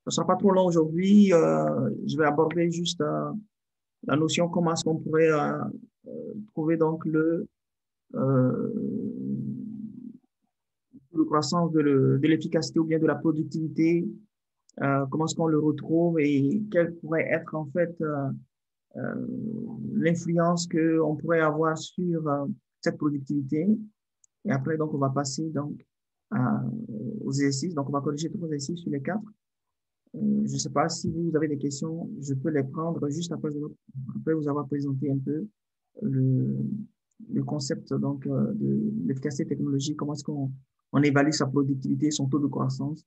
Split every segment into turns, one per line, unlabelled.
ne sera pas trop long aujourd'hui. Je vais aborder juste la notion comment est-ce qu'on pourrait trouver donc euh, le croissance de l'efficacité ou bien de la productivité, comment est-ce qu'on le retrouve et quelle pourrait être en fait euh, l'influence qu'on pourrait avoir sur cette productivité. Et après, donc, on va passer donc aux exercices. Donc, on va corriger trois exercices sur les quatre. Je ne sais pas si vous avez des questions, je peux les prendre juste après vous avoir présenté un peu le, le concept donc, de l'efficacité technologique, comment est-ce qu'on évalue sa productivité, son taux de croissance.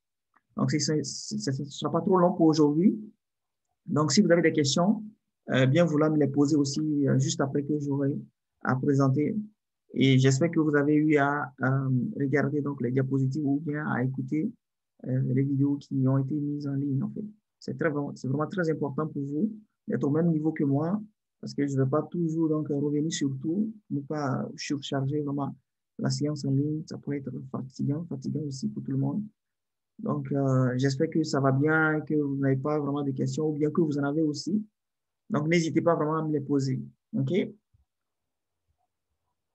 Donc, ce ne sera pas trop long pour aujourd'hui. Donc, si vous avez des questions, bien vouloir me les poser aussi juste après que j'aurai à présenter. Et j'espère que vous avez eu à regarder donc les diapositives ou bien à écouter les vidéos qui ont été mises en ligne, en fait. C'est vraiment très important pour vous d'être au même niveau que moi parce que je ne vais pas toujours donc revenir sur tout, ne pas surcharger vraiment la séance en ligne. Ça pourrait être fatigant aussi pour tout le monde. Donc, j'espère que ça va bien, que vous n'avez pas vraiment de questions ou bien que vous en avez aussi. Donc, n'hésitez pas vraiment à me les poser. OK?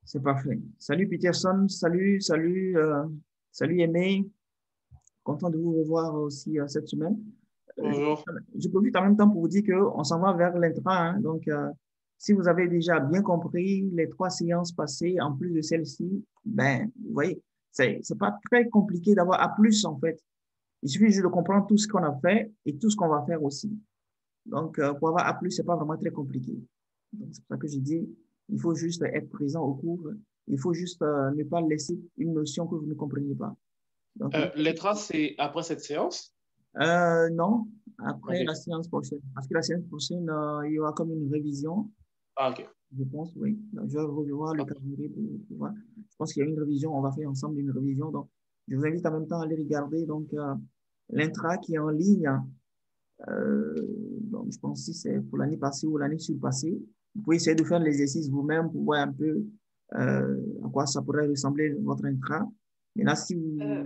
C'est parfait. Salut Peterson, salut Aimé. Content de vous revoir aussi cette semaine.
Bonjour.
Je profite en même temps pour vous dire qu'on s'en va vers l'intra. Hein. Donc, si vous avez déjà bien compris les trois séances passées, en plus de celle-ci, ben, vous voyez, c'est pas très compliqué d'avoir A+, en fait. Il suffit juste de comprendre tout ce qu'on a fait et tout ce qu'on va faire aussi. Donc, pour avoir A+, c'est pas vraiment très compliqué. Donc, c'est pour ça que je dis, il faut juste être présent au cours. Il faut juste ne pas laisser une notion que vous ne comprenez pas. Donc,
Les traces, c'est après cette séance?
non, après la
Ok.
séance prochaine. Parce que la séance prochaine, il y aura comme une révision,
Ah, ok.
je pense, oui. Donc, je vais revoir le
Ok.
calendrier pour voir. Je pense qu'il y a une révision, on va faire ensemble une révision. Donc, je vous invite en même temps à aller regarder donc, l'intra qui est en ligne. Donc, je pense que si c'est pour l'année passée ou l'année surpassée, vous pouvez essayer de faire l'exercice vous-même pour voir un peu à quoi ça pourrait ressembler votre intra. Maintenant, si
Euh,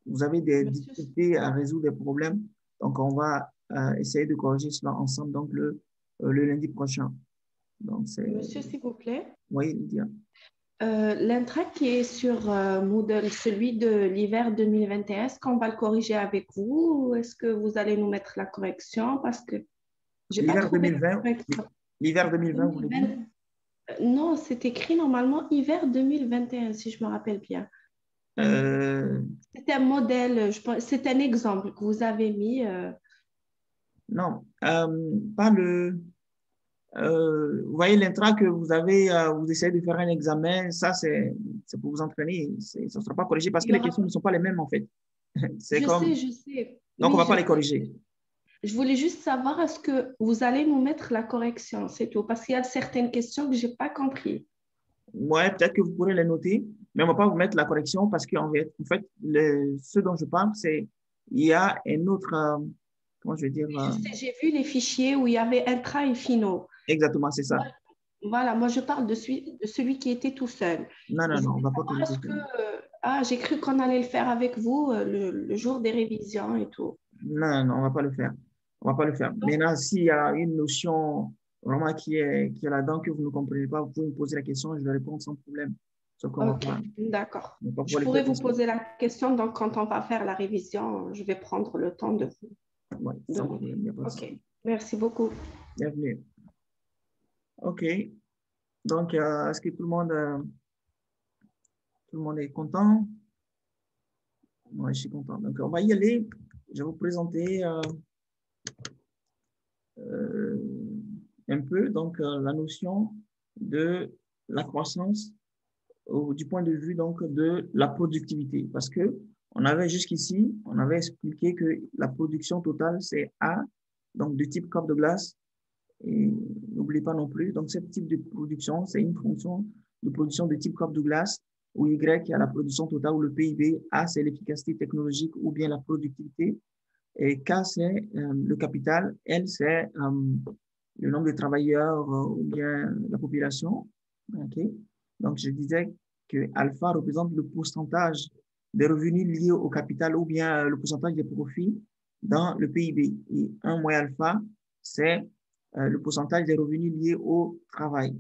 vous avez des
monsieur,
difficultés à résoudre des problèmes, donc on va essayer de corriger cela ensemble donc le lundi prochain. Donc, c'est,
monsieur, s'il vous plaît.
oui, Lydia.
L'intra qui est sur Moodle, celui de l'hiver 2021, est-ce qu'on va le corriger avec vous ou est-ce que vous allez nous mettre la correction? Parce que j'ai pas
L'hiver
trouvé la
2020,
correction.
l'hiver 2020, vous l'avez dit?
2020. Non, c'est écrit normalement hiver 2021, si je me rappelle bien.
Euh,
C'est un modèle, je pense, c'est un exemple que vous avez mis.
non, pas le. Vous voyez l'intra que vous avez, vous essayez de faire un examen, ça c'est pour vous entraîner, ça ne sera pas corrigé parce
Il
que
y
les
aura...
questions ne sont pas les mêmes en fait. C'est comme,
Je sais.
donc on ne
Oui,
va
je
pas les
sais.
corriger.
Je voulais juste savoir, est-ce que vous allez nous mettre la correction, c'est tout. Parce qu'il y a certaines questions que je n'ai pas compris.
Ouais, peut-être que vous pourrez les noter, mais on ne va pas vous mettre la correction parce en fait ce dont je parle, c'est il y a un autre, comment je vais dire,
Je sais, j'ai vu les fichiers où il y avait intra et finaux.
exactement, c'est
Moi,
ça.
voilà, moi je parle de celui qui était tout seul.
Non,
Je
non, non, on
voulais
ne va pas
savoir,
corriger
est-ce
ça.
que... ah, j'ai cru qu'on allait le faire avec vous le jour des révisions et tout.
Non, non, on ne va pas le faire. On ne va pas le faire.
Donc,
Maintenant, s'il y a une notion vraiment qui est là-dedans que vous ne comprenez pas, vous pouvez me poser la question et je vais répondre sans problème. Sauf qu'on
ok, d'accord.
va pas
Je
pouvoir le
pourrais
faire
vous
ensemble.
poser la question, donc quand on va faire la révision, je vais prendre le temps de vous
Ouais, sans
demander.
problème, il n'y a pas de
Ok,
souci.
merci beaucoup.
Bienvenue. OK. Donc, est-ce que tout le monde est content? Moi, je suis content. Donc, on va y aller. Je vais vous présenter euh, un peu donc, la notion de la croissance du point de vue donc, de la productivité. Parce que on avait jusqu'ici, on avait expliqué que la production totale, c'est A, donc de type cope de glace. Et n'oubliez pas non plus, donc ce type de production, c'est une fonction de production de type cope de glace, où Y est la production totale ou le PIB, A c'est l'efficacité technologique ou bien la productivité, et K c'est le capital, L c'est le nombre de travailleurs ou bien la population. Okay. Donc je disais que alpha représente le pourcentage des revenus liés au capital ou bien le pourcentage des profits dans le PIB. Et 1 moins alpha, c'est le pourcentage des revenus liés au travail.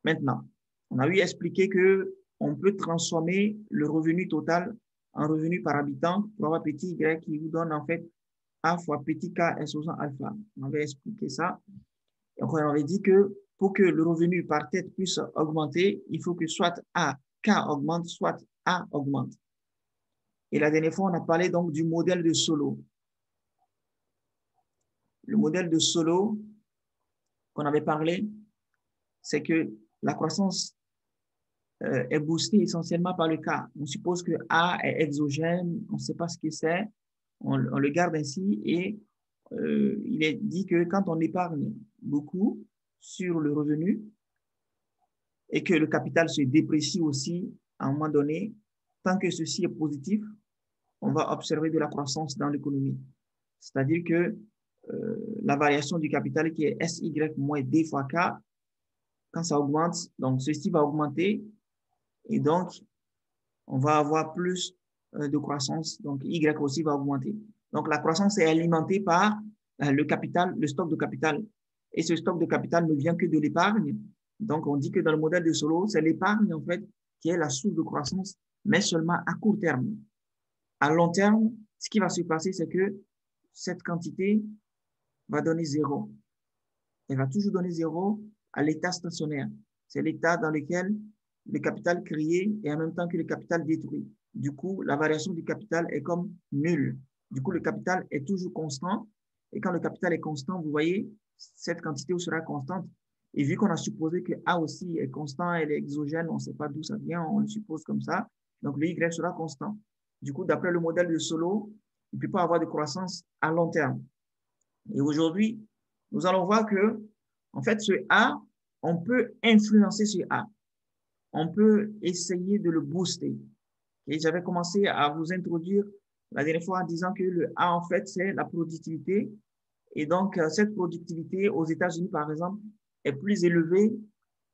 Maintenant, on a eu expliqué qu'on peut transformer le revenu total en revenu par habitant pour avoir petit y qui vous donne en fait A fois petit k exposant alpha. On avait expliqué ça. Et on avait dit que pour que le revenu par tête puisse augmenter, il faut que soit A, K augmente, soit A augmente. Et la dernière fois, on a parlé donc du modèle de Solow. Le modèle de Solow qu'on avait parlé, c'est que la croissance est boostée essentiellement par le K. On suppose que A est exogène, on ne sait pas ce que c'est, on le garde ainsi et il est dit que quand on épargne beaucoup sur le revenu et que le capital se déprécie aussi à un moment donné, tant que ceci est positif, on va observer de la croissance dans l'économie. C'est-à-dire que la variation du capital qui est SY moins D fois K, quand ça augmente, donc ceci va augmenter et donc on va avoir plus de croissance, donc Y aussi va augmenter. Donc la croissance est alimentée par le capital, le stock de capital. Et ce stock de capital ne vient que de l'épargne. Donc on dit que dans le modèle de Solow, c'est l'épargne en fait qui est la source de croissance, mais seulement à court terme. À long terme, ce qui va se passer, c'est que cette quantité va donner zéro. Elle va toujours donner zéro à l'état stationnaire. C'est l'état dans lequel le capital créé et en même temps que le capital détruit. Du coup, la variation du capital est comme nulle. Du coup, le capital est toujours constant. Et quand le capital est constant, vous voyez, cette quantité sera constante. Et vu qu'on a supposé que A aussi est constant, elle est exogène, on ne sait pas d'où ça vient, on le suppose comme ça. Donc, le Y sera constant. Du coup, d'après le modèle de Solow, il ne peut pas avoir de croissance à long terme. Et aujourd'hui, nous allons voir que, en fait, ce A, on peut influencer ce A. On peut essayer de le booster. Et j'avais commencé à vous introduire la dernière fois en disant que le A, en fait, c'est la productivité. Et donc, cette productivité aux États-Unis, par exemple, est plus élevée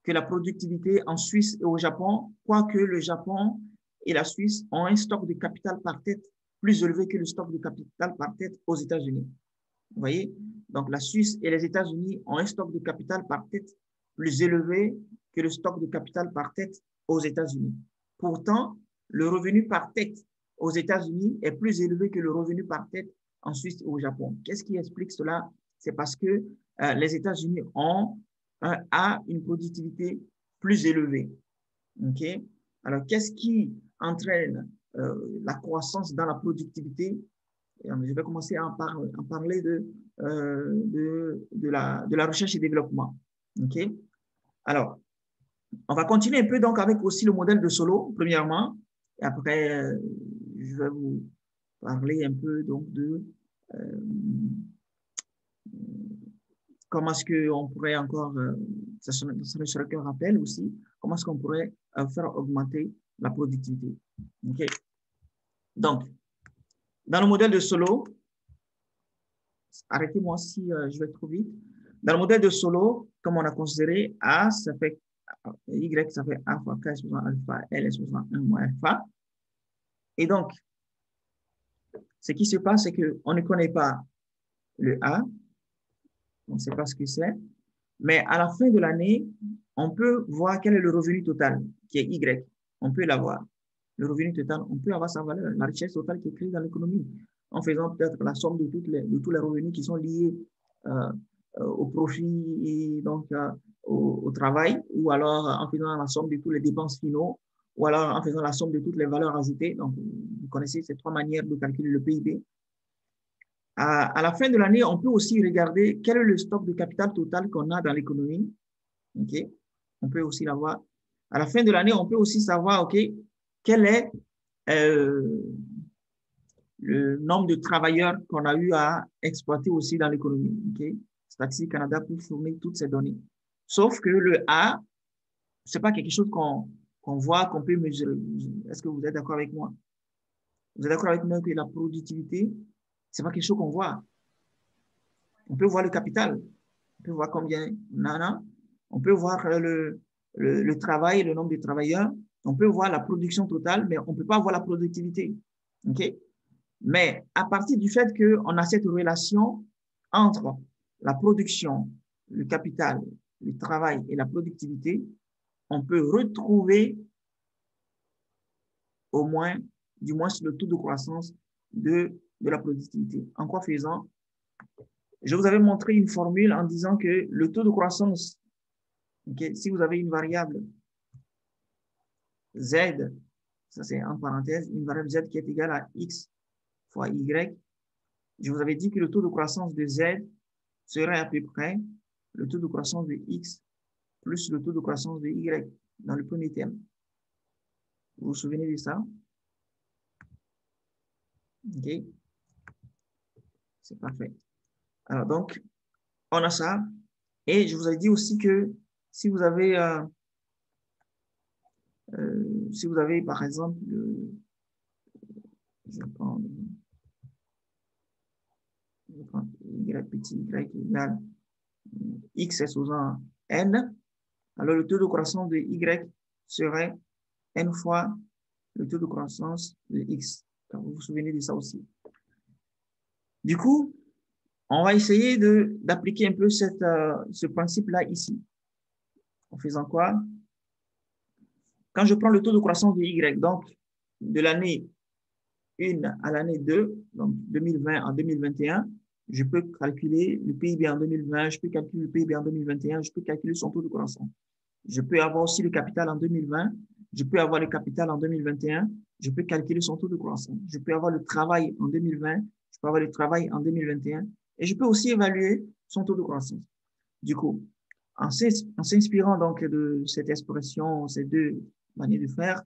que la productivité en Suisse et au Japon, quoique le Japon et la Suisse ont un stock de capital par tête plus élevé que le stock de capital par tête aux États-Unis. Vous voyez? Donc, la Suisse et les États-Unis ont un stock de capital par tête plus élevé que le stock de capital par tête aux États-Unis. Pourtant, le revenu par tête aux États-Unis est plus élevé que le revenu par tête en Suisse et au Japon. Qu'est-ce qui explique cela? C'est parce que les États-Unis ont une productivité plus élevée. Okay? Alors, qu'est-ce qui entraîne la croissance dans la productivité? Et je vais commencer à en parler de la recherche et développement. Okay? Alors, on va continuer un peu donc avec aussi le modèle de Solow, premièrement, et après, je vais vous parler un peu donc de comment est-ce qu'on pourrait encore, ça ne serait qu'un rappel aussi, comment est-ce qu'on pourrait faire augmenter la productivité. Okay? Donc, dans le modèle de Solow, arrêtez-moi si je vais trop vite. Dans le modèle de Solow, comme on a considéré, A, ça fait Y, ça fait A fois K exposant alpha, L exposant 1 moins alpha. Et donc, ce qui se passe, c'est qu'on ne connaît pas le A, on ne sait pas ce que c'est, mais à la fin de l'année, on peut voir quel est le revenu total, qui est Y. On peut l'avoir. Le revenu total, on peut avoir sa valeur, la richesse totale qui est créée dans l'économie, en faisant peut-être la somme de tous les revenus qui sont liés au profit et donc au travail, ou alors en faisant la somme de tous les dépenses finaux, ou alors en faisant la somme de toutes les valeurs ajoutées. Donc, vous connaissez ces trois manières de calculer le PIB. À la fin de l'année, on peut aussi regarder quel est le stock de capital total qu'on a dans l'économie. Okay? On peut aussi l'avoir. À la fin de l'année, on peut aussi savoir, OK, quel est le nombre de travailleurs qu'on a eu à exploiter aussi dans l'économie. Okay? Statistique Canada peut fournir toutes ces données. Sauf que le A, ce n'est pas quelque chose qu'on voit, qu'on peut mesurer. Est-ce que vous êtes d'accord avec moi? Vous êtes d'accord avec moi que la productivité, ce n'est pas quelque chose qu'on voit. On peut voir le capital, on peut voir combien on en a, on peut voir le travail, le nombre de travailleurs, on peut voir la production totale, mais on ne peut pas voir la productivité. Okay? Mais à partir du fait qu'on a cette relation entre la production, le capital, le travail et la productivité, on peut retrouver au moins, du moins le taux de croissance de la productivité. En quoi faisant? Je vous avais montré une formule en disant que le taux de croissance, okay, si vous avez une variable Z, ça c'est en parenthèse, une variable Z qui est égale à X fois Y, je vous avais dit que le taux de croissance de Z serait à peu près le taux de croissance de X plus le taux de croissance de Y dans le premier terme. Vous vous souvenez de ça? OK. C'est parfait. Alors, donc, on a ça. Et je vous ai dit aussi que si vous avez, par exemple, je prends Y petit y égale X est sous-en N, alors le taux de croissance de Y serait N fois le taux de croissance de X. Donc, vous vous souvenez de ça aussi. Du coup, on va essayer d'appliquer un peu ce principe-là ici. En faisant quoi? Quand je prends le taux de croissance de Y, donc de l'année 1 à l'année 2, donc 2020 à 2021, je peux calculer le PIB en 2020, je peux calculer le PIB en 2021, je peux calculer son taux de croissance. Je peux avoir aussi le capital en 2020, je peux avoir le capital en 2021, je peux calculer son taux de croissance. Je peux avoir le travail en 2020, je peux avoir le travail en 2021 et je peux aussi évaluer son taux de croissance. Du coup, en s'inspirant donc de cette expression, ces deux manières de faire,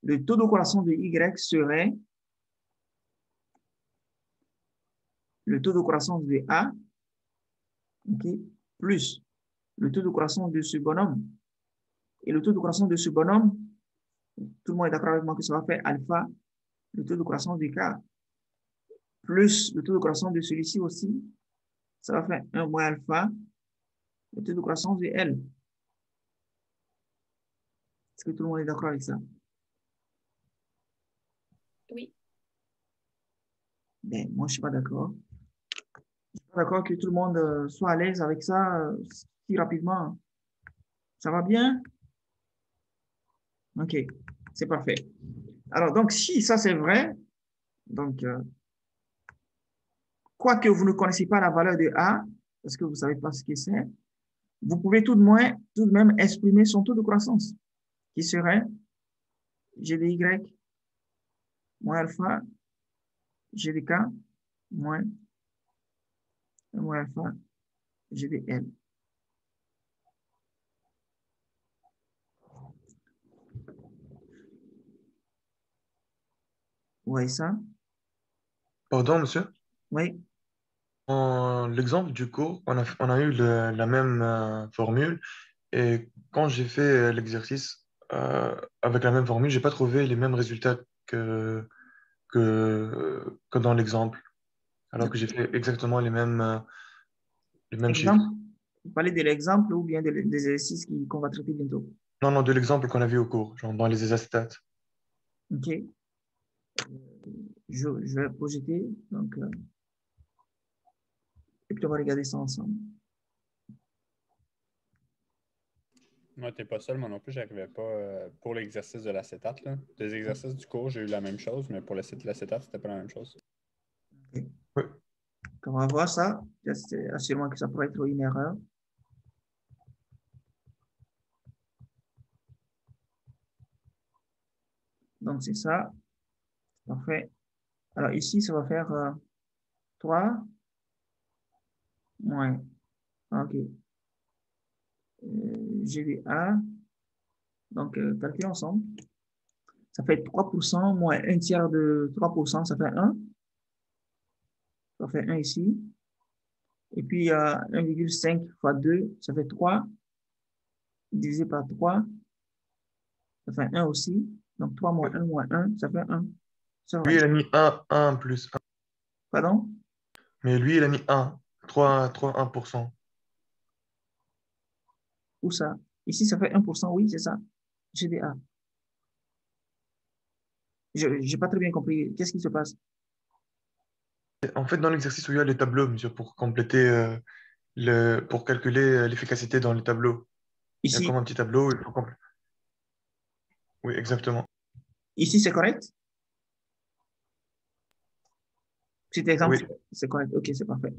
le taux de croissance de Y serait le taux de croissance de A, okay, plus le taux de croissance de ce bonhomme. Et le taux de croissance de ce bonhomme, tout le monde est d'accord avec moi que ça va faire alpha, le taux de croissance de K, plus le taux de croissance de celui-ci aussi, ça va faire 1 moins alpha, le taux de croissance de L. Est-ce que tout le monde est d'accord avec ça?
Oui.
Ben, moi, je ne suis pas d'accord. Je ne suis pas d'accord que tout le monde soit à l'aise avec ça si rapidement. Ça va bien? OK, c'est parfait. Alors, donc, si ça c'est vrai, donc, quoique vous ne connaissez pas la valeur de A, parce que vous ne savez pas ce que c'est, vous pouvez tout de même exprimer son taux de croissance, qui serait G de Y moins alpha, G de K moins alpha, G de L. Vous voyez ça?
Pardon, monsieur?
Oui.
Dans l'exemple du cours, on a eu la même formule et quand j'ai fait l'exercice avec la même formule, j'ai pas trouvé les mêmes résultats que dans l'exemple, alors que j'ai fait exactement les mêmes chiffres.
Exemple, vous parlez de l'exemple ou bien des exercices qu'on va traiter bientôt.
Non, non, de l'exemple qu'on a vu au cours, genre dans les acétates.
OK. Je vais projeter. Donc, et puis on va regarder ça ensemble.
Moi, t'es pas seul, moi non plus, j'arrivais pas pour l'exercice de l'acétate. Des exercices du cours, j'ai eu la même chose, mais pour le site de l'acétate, c'était pas la même chose.
Okay.
Oui.
On va voir ça. Assurément que ça pourrait être une erreur. Donc, c'est ça. Parfait. Alors, ici, ça va faire 3 moins. OK. GVA. Donc, calculons ensemble. Ça fait 3% moins un tiers de 3%, ça fait 1. Ça fait 1 ici. Et puis, il y a 1,5 fois 2, ça fait 3. Divisé par 3, ça fait 1 aussi. Donc, 3 moins 1 moins 1, ça fait 1. Ça va.
Lui, il a mis 1 plus 1.
Pardon?
Mais lui, il a mis 1, 1%.
Où ça? Ici, ça fait 1%, oui, c'est ça. GDA. Je n'ai pas très bien compris. Qu'est-ce qui se passe?
En fait, dans l'exercice où il y a les tableaux, monsieur, pour compléter, pour calculer l'efficacité dans les tableaux, il y a
Ici,
comme un petit tableau, il faut compléter. Oui, exactement.
ici c'est correct? Cet exemple,
Oui,
c'est correct. OK, c'est parfait.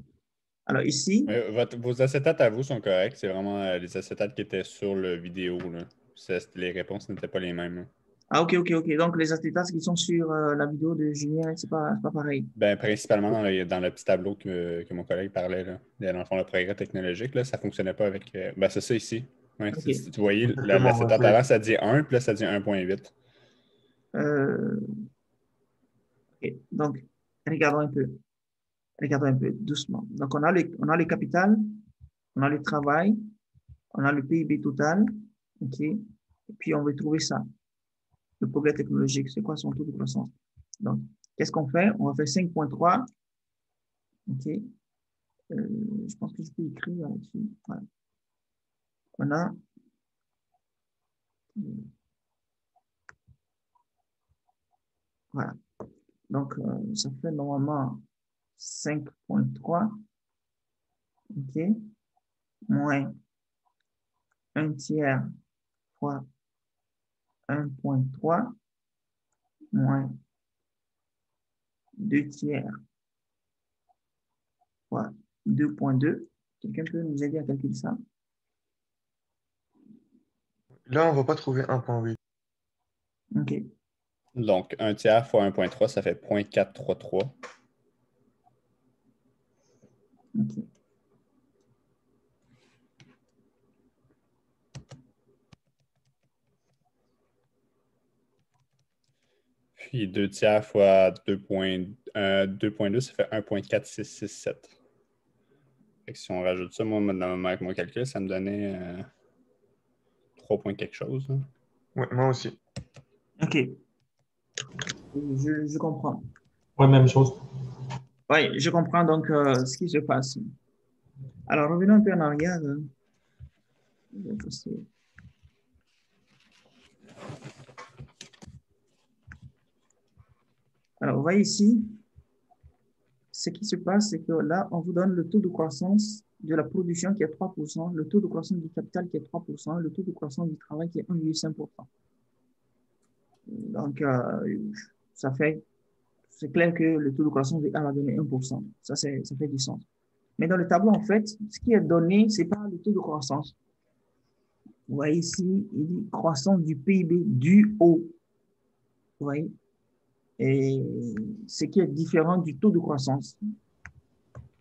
Alors ici,
Vos acétates à vous sont corrects. C'est vraiment les acétates qui étaient sur le vidéo, là. Les réponses n'étaient pas les mêmes, là.
ah, OK, OK, OK. Donc, les acétates qui sont sur la vidéo de Julien, c'est pas pareil.
Ben, principalement dans le petit tableau que mon collègue parlait, là. Dans le fond, le progrès technologique, là, ça ne fonctionnait pas avec. Ben, c'est ça ici. Ouais,
OK.
tu voyez,
exactement. Ouais,
l'acétate avant, ça dit 1, puis là, ça dit 1,8.
Euh, OK. Donc, regardons un peu. Regardons un peu, doucement. Donc, on a le capital, on a le travail, on a le PIB total. OK. Et puis, on veut trouver ça. Le progrès technologique, c'est quoi son taux de croissance? Donc, qu'est-ce qu'on fait? On va faire 5,3. OK. Je pense que je peux écrire là-dessus. Voilà. On a, voilà. Donc, ça fait normalement 5,3, OK, moins un tiers fois 1,3, moins 2 tiers fois 2,2. Quelqu'un peut nous aider à calculer ça?
Là, on ne va pas trouver 1,8.
OK,
Donc, 1 tiers fois 1,3, ça fait 0,433.
OK.
Puis 2 tiers fois 2,2, ça fait 1,4667. Fait que si on rajoute ça, moi, avec mon calcul, ça me donnait 3 points quelque chose, hein.
Ouais, moi aussi.
OK, je comprends.
Ouais, même chose.
Oui, je comprends donc ce qui se passe. Alors, revenons un peu en arrière. Alors, vous voyez ici, ce qui se passe, c'est que là, on vous donne le taux de croissance de la production qui est 3%, le taux de croissance du capital qui est 3%, le taux de croissance du travail qui est 1,5%. Donc, ça fait, c'est clair que le taux de croissance de A va donner 1%. Ça fait du sens. Mais dans le tableau, en fait, ce qui est donné, c'est pas le taux de croissance. Vous voyez ici, il dit croissance du PIB du haut. Vous voyez? Et ce qui est différent du taux de croissance.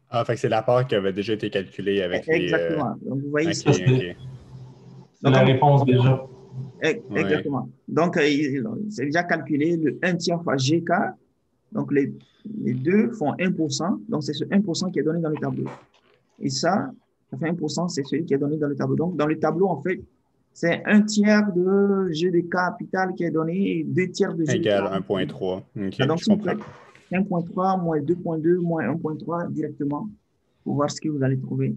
Ah, fait que c'est la part qui avait déjà été calculée avec les.
Exactement. Donc, vous voyez
Ok,
ici.
ok.
C'est la réponse déjà.
Exactement.
Ouais.
Donc, c'est déjà calculé le 1 tiers fois GK. Donc, les deux font 1%. Donc, c'est ce 1% qui est donné dans le tableau. Et ça fait 1%, c'est celui qui est donné dans le tableau. Donc, dans le tableau, en fait, c'est un tiers de G de capital qui est donné et 2 tiers de G de
Égal
capital.
1,3. Ok,
Donc,
je
si vous
comprends.
faites 1,3 moins 2,2 moins 1,3 directement pour voir ce que vous allez trouver.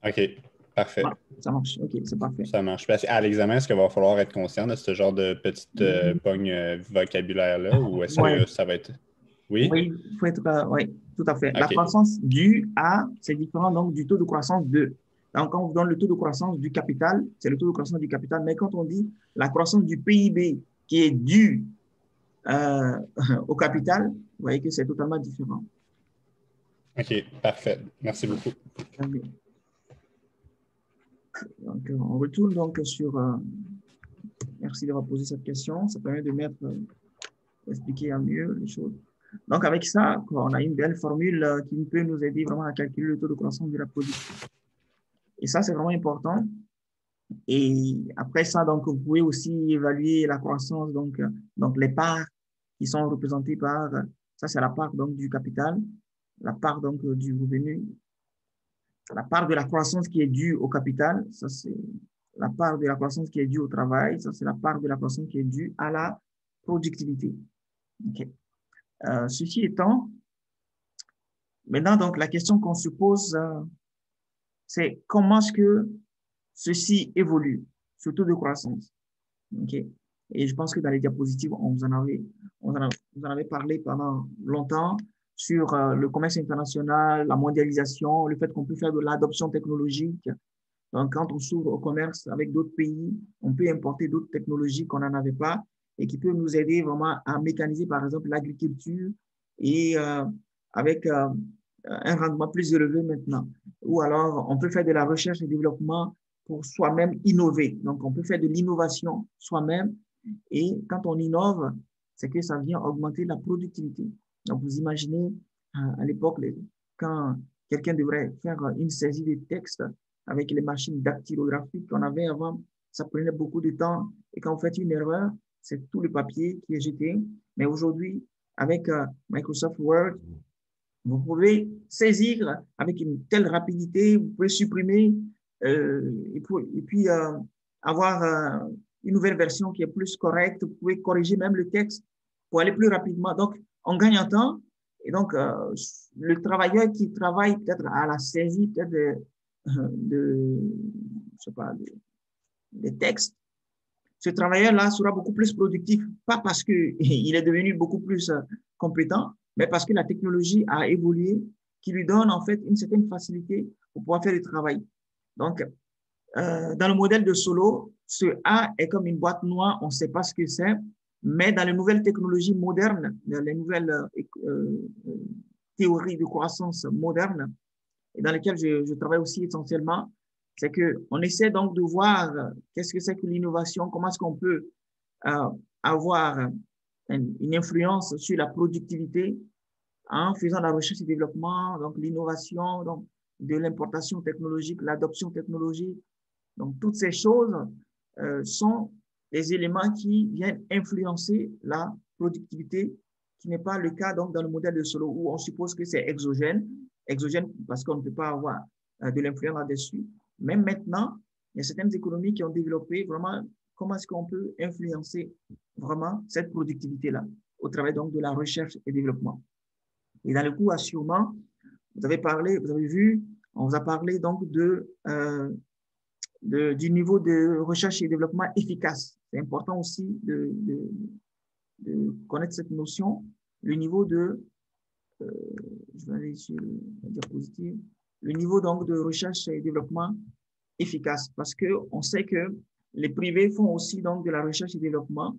Ok, parfait.
Voilà, ça marche. OK, c'est parfait.
Ça marche. Parce qu'à l'examen, est-ce qu'il va falloir être conscient de ce genre de petite pogne vocabulaire-là ou est-ce
Ouais.
que ça va être. Oui?
Oui, il faut être, oui, tout à fait. La
Ok.
croissance due à, c'est différent donc du taux de croissance de. Donc, quand on vous donne le taux de croissance du capital, c'est le taux de croissance du capital. Mais quand on dit la croissance du PIB qui est due euh, au capital, vous voyez que c'est totalement différent.
Ok, parfait. Merci beaucoup.
Donc, on retourne donc sur. Merci d'avoir posé cette question. Ça permet de mettre, d'expliquer à mieux les choses. Donc, avec ça, on a une belle formule qui peut nous aider vraiment à calculer le taux de croissance de la production. Et ça, c'est vraiment important. Et après ça, donc, vous pouvez aussi évaluer la croissance, donc les parts qui sont représentées par, ça c'est la part donc, du capital, la part donc, du revenu, la part de la croissance qui est due au capital, ça c'est la part de la croissance qui est due au travail, ça c'est la part de la croissance qui est due à la productivité. Okay. Ceci étant, maintenant, donc, la question qu'on se pose, c'est comment est-ce que ceci évolue, ce taux de croissance. Okay. Et je pense que dans les diapositives, vous en avez parlé pendant longtemps sur le commerce international, la mondialisation, le fait qu'on peut faire de l'adoption technologique. Donc, quand on s'ouvre au commerce avec d'autres pays, on peut importer d'autres technologies qu'on n'en avait pas et qui peuvent nous aider vraiment à mécaniser, par exemple, l'agriculture et avec un rendement plus élevé maintenant. Ou alors, on peut faire de la recherche et développement pour soi-même innover. Donc, on peut faire de l'innovation soi-même. Et quand on innove, c'est que ça vient augmenter la productivité. Donc, vous imaginez, à l'époque, quand quelqu'un devrait faire une saisie des textes avec les machines dactylographiques qu'on avait avant, ça prenait beaucoup de temps. Et quand vous faites une erreur, c'est tout le papier qui est jeté. Mais aujourd'hui, avec Microsoft Word, vous pouvez saisir avec une telle rapidité, vous pouvez supprimer et puis avoir une nouvelle version qui est plus correcte. Vous pouvez corriger même le texte pour aller plus rapidement. Donc, on gagne en temps. Et donc, le travailleur qui travaille peut-être à la saisie peut-être je sais pas, des textes, ce travailleur-là sera beaucoup plus productif, pas parce qu'il est devenu beaucoup plus compétent, mais parce que la technologie a évolué, qui lui donne en fait une certaine facilité pour pouvoir faire le travail. Donc, dans le modèle de Solow, ce A est comme une boîte noire, on ne sait pas ce que c'est, mais dans les nouvelles technologies modernes, dans les nouvelles théories de croissance modernes, et dans lesquelles je travaille aussi essentiellement, c'est qu'on essaie donc de voir qu'est-ce que c'est que l'innovation, comment est-ce qu'on peut avoir une influence sur la productivité en faisant la recherche et développement, donc l'innovation, donc de l'importation technologique, l'adoption technologique. Donc, toutes ces choses sont des éléments qui viennent influencer la productivité, qui n'est pas le cas donc dans le modèle de Solow où on suppose que c'est exogène parce qu'on ne peut pas avoir de l'influence là-dessus. Même maintenant, il y a certaines économies qui ont développé vraiment comment est-ce qu'on peut influencer vraiment cette productivité-là au travers donc de la recherche et développement. Et dans le cours assurement, vous avez vu, on vous a parlé donc du niveau de recherche et développement efficace. C'est important aussi de connaître cette notion, le niveau de, je vais aller sur la diapositive, le niveau donc de recherche et développement efficace, parce qu'on sait que les privés font aussi donc de la recherche et développement.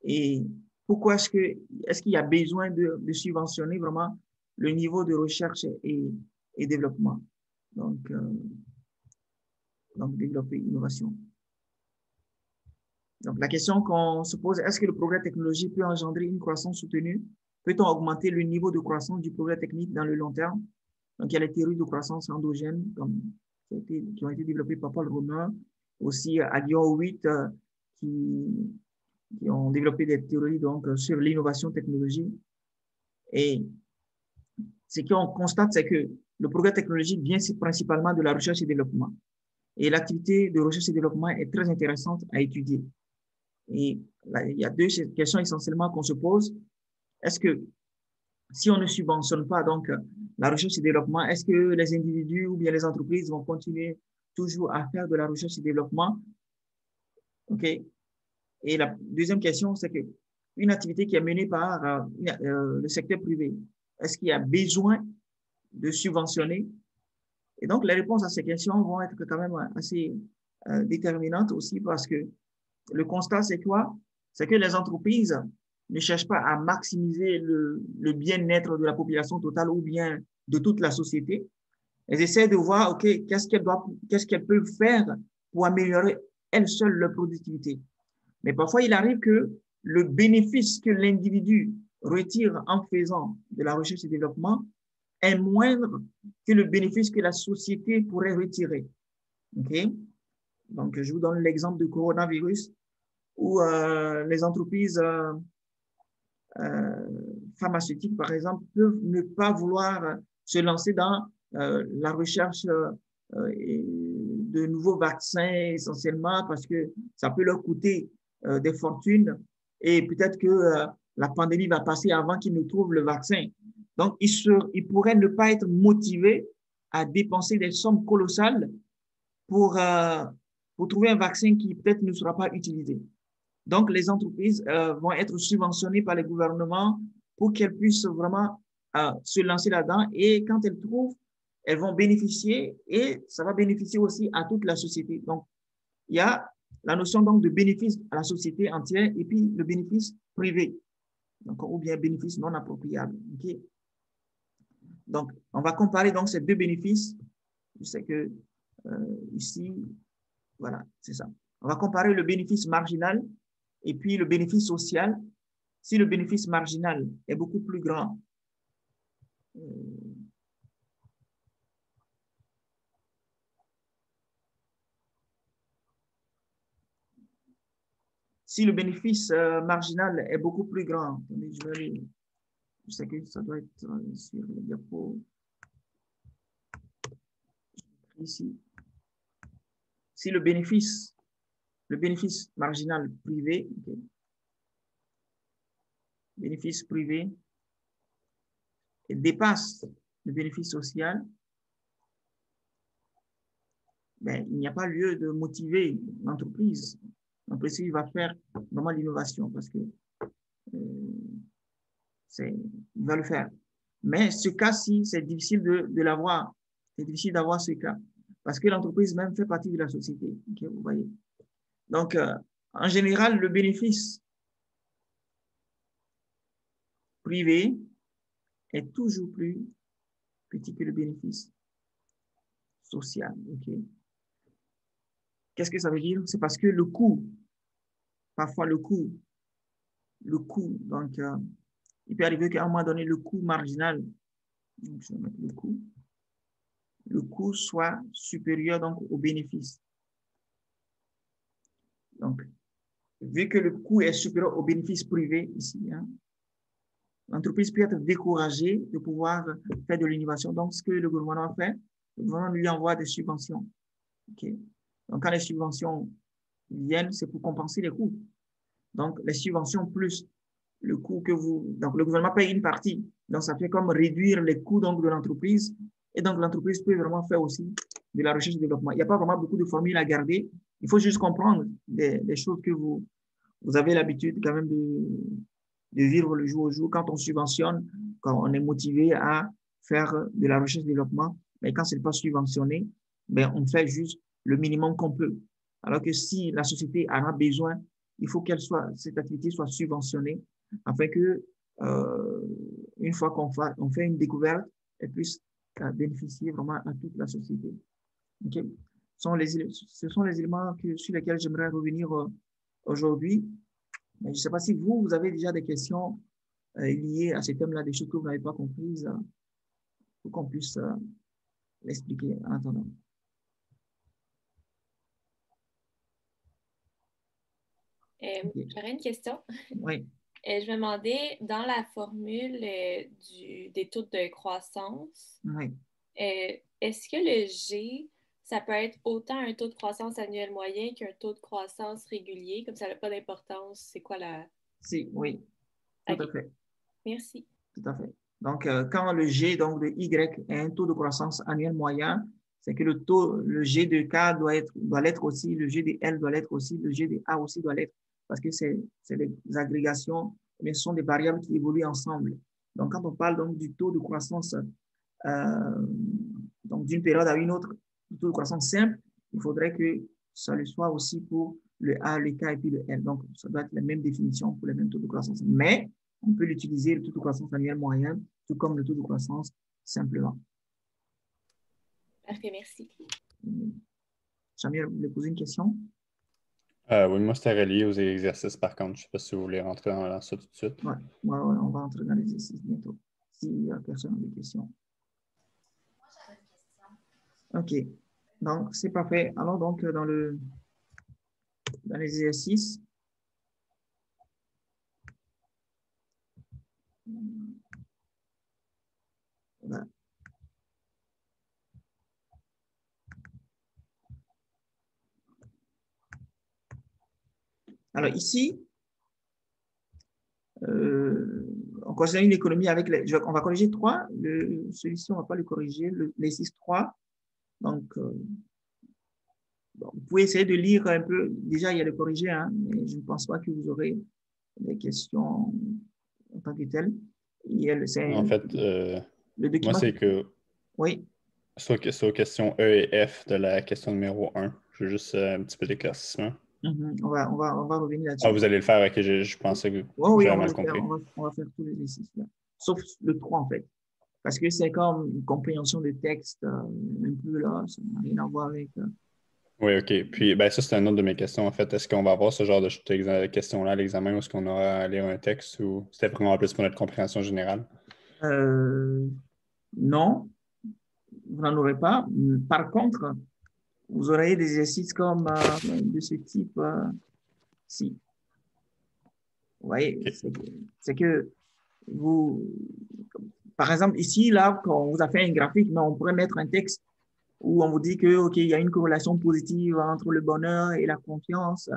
Et pourquoi est-ce qu'il y a besoin de subventionner vraiment le niveau de recherche et développement? Donc développer innovation. Donc, la question qu'on se pose, est-ce que le progrès technologique peut engendrer une croissance soutenue? Peut-on augmenter le niveau de croissance du progrès technique dans le long terme? Donc, il y a les théories de croissance endogène qui ont été développées par Paul Romer, aussi Aghion Howitt qui ont développé des théories donc, sur l'innovation technologique. Et ce qu'on constate, c'est que le progrès technologique vient principalement de la recherche et développement. Et l'activité de recherche et développement est très intéressante à étudier. Et là, il y a deux questions essentiellement qu'on se pose. Est-ce que si on ne subventionne pas donc la recherche et développement, est-ce que les individus ou bien les entreprises vont continuer toujours à faire de la recherche et développement? OK. Et la deuxième question, c'est que une activité qui est menée par le secteur privé, est-ce qu'il y a besoin de subventionner? Et donc, les réponses à ces questions vont être quand même assez déterminantes aussi parce que le constat, c'est quoi? C'est que les entreprises ne cherchent pas à maximiser le bien-être de la population totale ou bien de toute la société. Elles essaient de voir, OK, qu'est-ce qu'elles peuvent faire pour améliorer elles seules leur productivité. Mais parfois, il arrive que le bénéfice que l'individu retire en faisant de la recherche et développement est moindre que le bénéfice que la société pourrait retirer. OK? Donc, je vous donne l'exemple du coronavirus où les entreprises pharmaceutiques, par exemple, peuvent ne pas vouloir se lancer dans la recherche de nouveaux vaccins essentiellement parce que ça peut leur coûter des fortunes et peut-être que la pandémie va passer avant qu'ils ne trouvent le vaccin. Donc, ils pourraient ne pas être motivés à dépenser des sommes colossales pour trouver un vaccin qui peut-être ne sera pas utilisé. Donc, les entreprises vont être subventionnées par les gouvernements pour qu'elles puissent vraiment se lancer là-dedans et quand elles trouvent, elles vont bénéficier et ça va bénéficier aussi à toute la société. Donc, il y a la notion donc de bénéfice à la société entière et puis le bénéfice privé, donc, ou bien bénéfice non appropriable. Okay? Donc, on va comparer donc ces deux bénéfices. Je sais que ici, voilà, c'est ça. On va comparer le bénéfice marginal et puis le bénéfice social. Si le bénéfice marginal est beaucoup plus grand, si le bénéfice marginal est beaucoup plus grand, attendez, je sais que ça doit être sur le diapo. Ici. Si le bénéfice marginal privé, okay, bénéfice privé dépasse le bénéfice social, ben, il n'y a pas lieu de motiver l'entreprise. L'entreprise va faire vraiment l'innovation parce que il va le faire. Mais ce cas-ci, c'est difficile de l'avoir. C'est difficile d'avoir ce cas parce que l'entreprise même fait partie de la société. Okay, vous voyez. Donc, en général, le bénéfice privé est toujours plus petit que le bénéfice social. Okay. Qu'est-ce que ça veut dire? C'est parce que le coût, parfois le coût, donc il peut arriver qu'à un moment donné, le coût marginal, donc je vais mettre le coût soit supérieur donc au bénéfice. Donc, vu que le coût est supérieur au bénéfice privé ici, hein, l'entreprise peut être découragée de pouvoir faire de l'innovation. Donc, ce que le gouvernement fait, le gouvernement lui envoie des subventions. Okay. Donc, quand les subventions viennent, c'est pour compenser les coûts. Donc, les subventions plus le coût que donc le gouvernement paye une partie. Donc, ça fait comme réduire les coûts donc, de l'entreprise. Et donc, l'entreprise peut vraiment faire aussi de la recherche et développement. Il n'y a pas vraiment beaucoup de formules à garder. Il faut juste comprendre des choses que vous avez l'habitude quand même de vivre le jour au jour. Quand on subventionne, quand on est motivé à faire de la recherche et développement, mais quand ce n'est pas subventionné, ben, on fait juste le minimum qu'on peut. Alors que si la société en a besoin, il faut cette activité soit subventionnée afin que, une fois qu'on fait une découverte, elle puisse bénéficier vraiment à toute la société. Okay. Ce sont les éléments sur lesquels j'aimerais revenir aujourd'hui. Mais je ne sais pas si vous avez déjà des questions liées à ces thèmes-là, des choses que vous n'avez pas comprises, pour qu'on puisse l'expliquer en attendant.
Okay. J'aurais une question.
Oui.
Je me demandais, dans la formule des taux de croissance,
oui.
Est-ce que le G, ça peut être autant un taux de croissance annuel moyen qu'un taux de croissance régulier, comme ça n'a pas d'importance? C'est quoi la...
Oui, tout à fait.
Merci.
Tout à fait. Donc, quand le G donc, de Y est un taux de croissance annuel moyen, c'est que le G de K doit l'être aussi, le G de L doit l'être aussi, le G de A aussi doit l'être, parce que c'est des agrégations, mais ce sont des variables qui évoluent ensemble. Donc, quand on parle donc, du taux de croissance donc d'une période à une autre, le taux de croissance simple, il faudrait que ça le soit aussi pour le A, le K et puis le L. Donc, ça doit être la même définition pour les mêmes taux de croissance. Mais, on peut l'utiliser, le taux de croissance annuel moyen, tout comme le taux de croissance simplement.
Parfait, merci.
Samir, vous voulez poser une question?
Oui, moi, c'était relié aux exercices, par contre. Je ne sais pas si vous voulez rentrer dans ça tout de suite.
Oui, on va entrer dans l'exercice bientôt, s'il y a personne qui a des questions.
Moi, j'avais une question.
OK. Donc, c'est parfait. Alors, donc, dans l'exercice, voilà. Alors, ici, on considère une économie avec on va corriger 3. Celui-ci, on ne va pas le corriger. L'exercice 3. Donc, bon, vous pouvez essayer de lire un peu. Déjà, il y a le corrigé, hein, mais je ne pense pas que vous aurez des questions en tant que telles.
En fait,
le
moi,
document.
c'est que
Oui.
sur aux questions E et F de la question numéro 1, je veux juste un petit peu d'éclaircissement.
On va revenir là-dessus.
Ah, vous allez le faire, ok, je pensais que
Oui,
j'avais
on va
mal
le faire.
compris.
On va faire tous les exercices là. Sauf le 3 en fait. Parce que c'est comme une compréhension de texte un peu là, ça n'a rien à voir avec.
Oui, ok. Puis, ben, ça, c'est une autre de mes questions, en fait. Est-ce qu'on va avoir ce genre de questions-là à l'examen ou est-ce qu'on aura à lire un texte ou c'était vraiment plus pour notre compréhension générale?
Non, vous n'en aurez pas. Par contre, vous aurez des exercices comme de ce type. Si. Vous voyez,
Okay.
c'est que vous, par exemple, ici, là, quand on vous a fait un graphique, mais on pourrait mettre un texte où on vous dit que, OK, il y a une corrélation positive entre le bonheur et la confiance.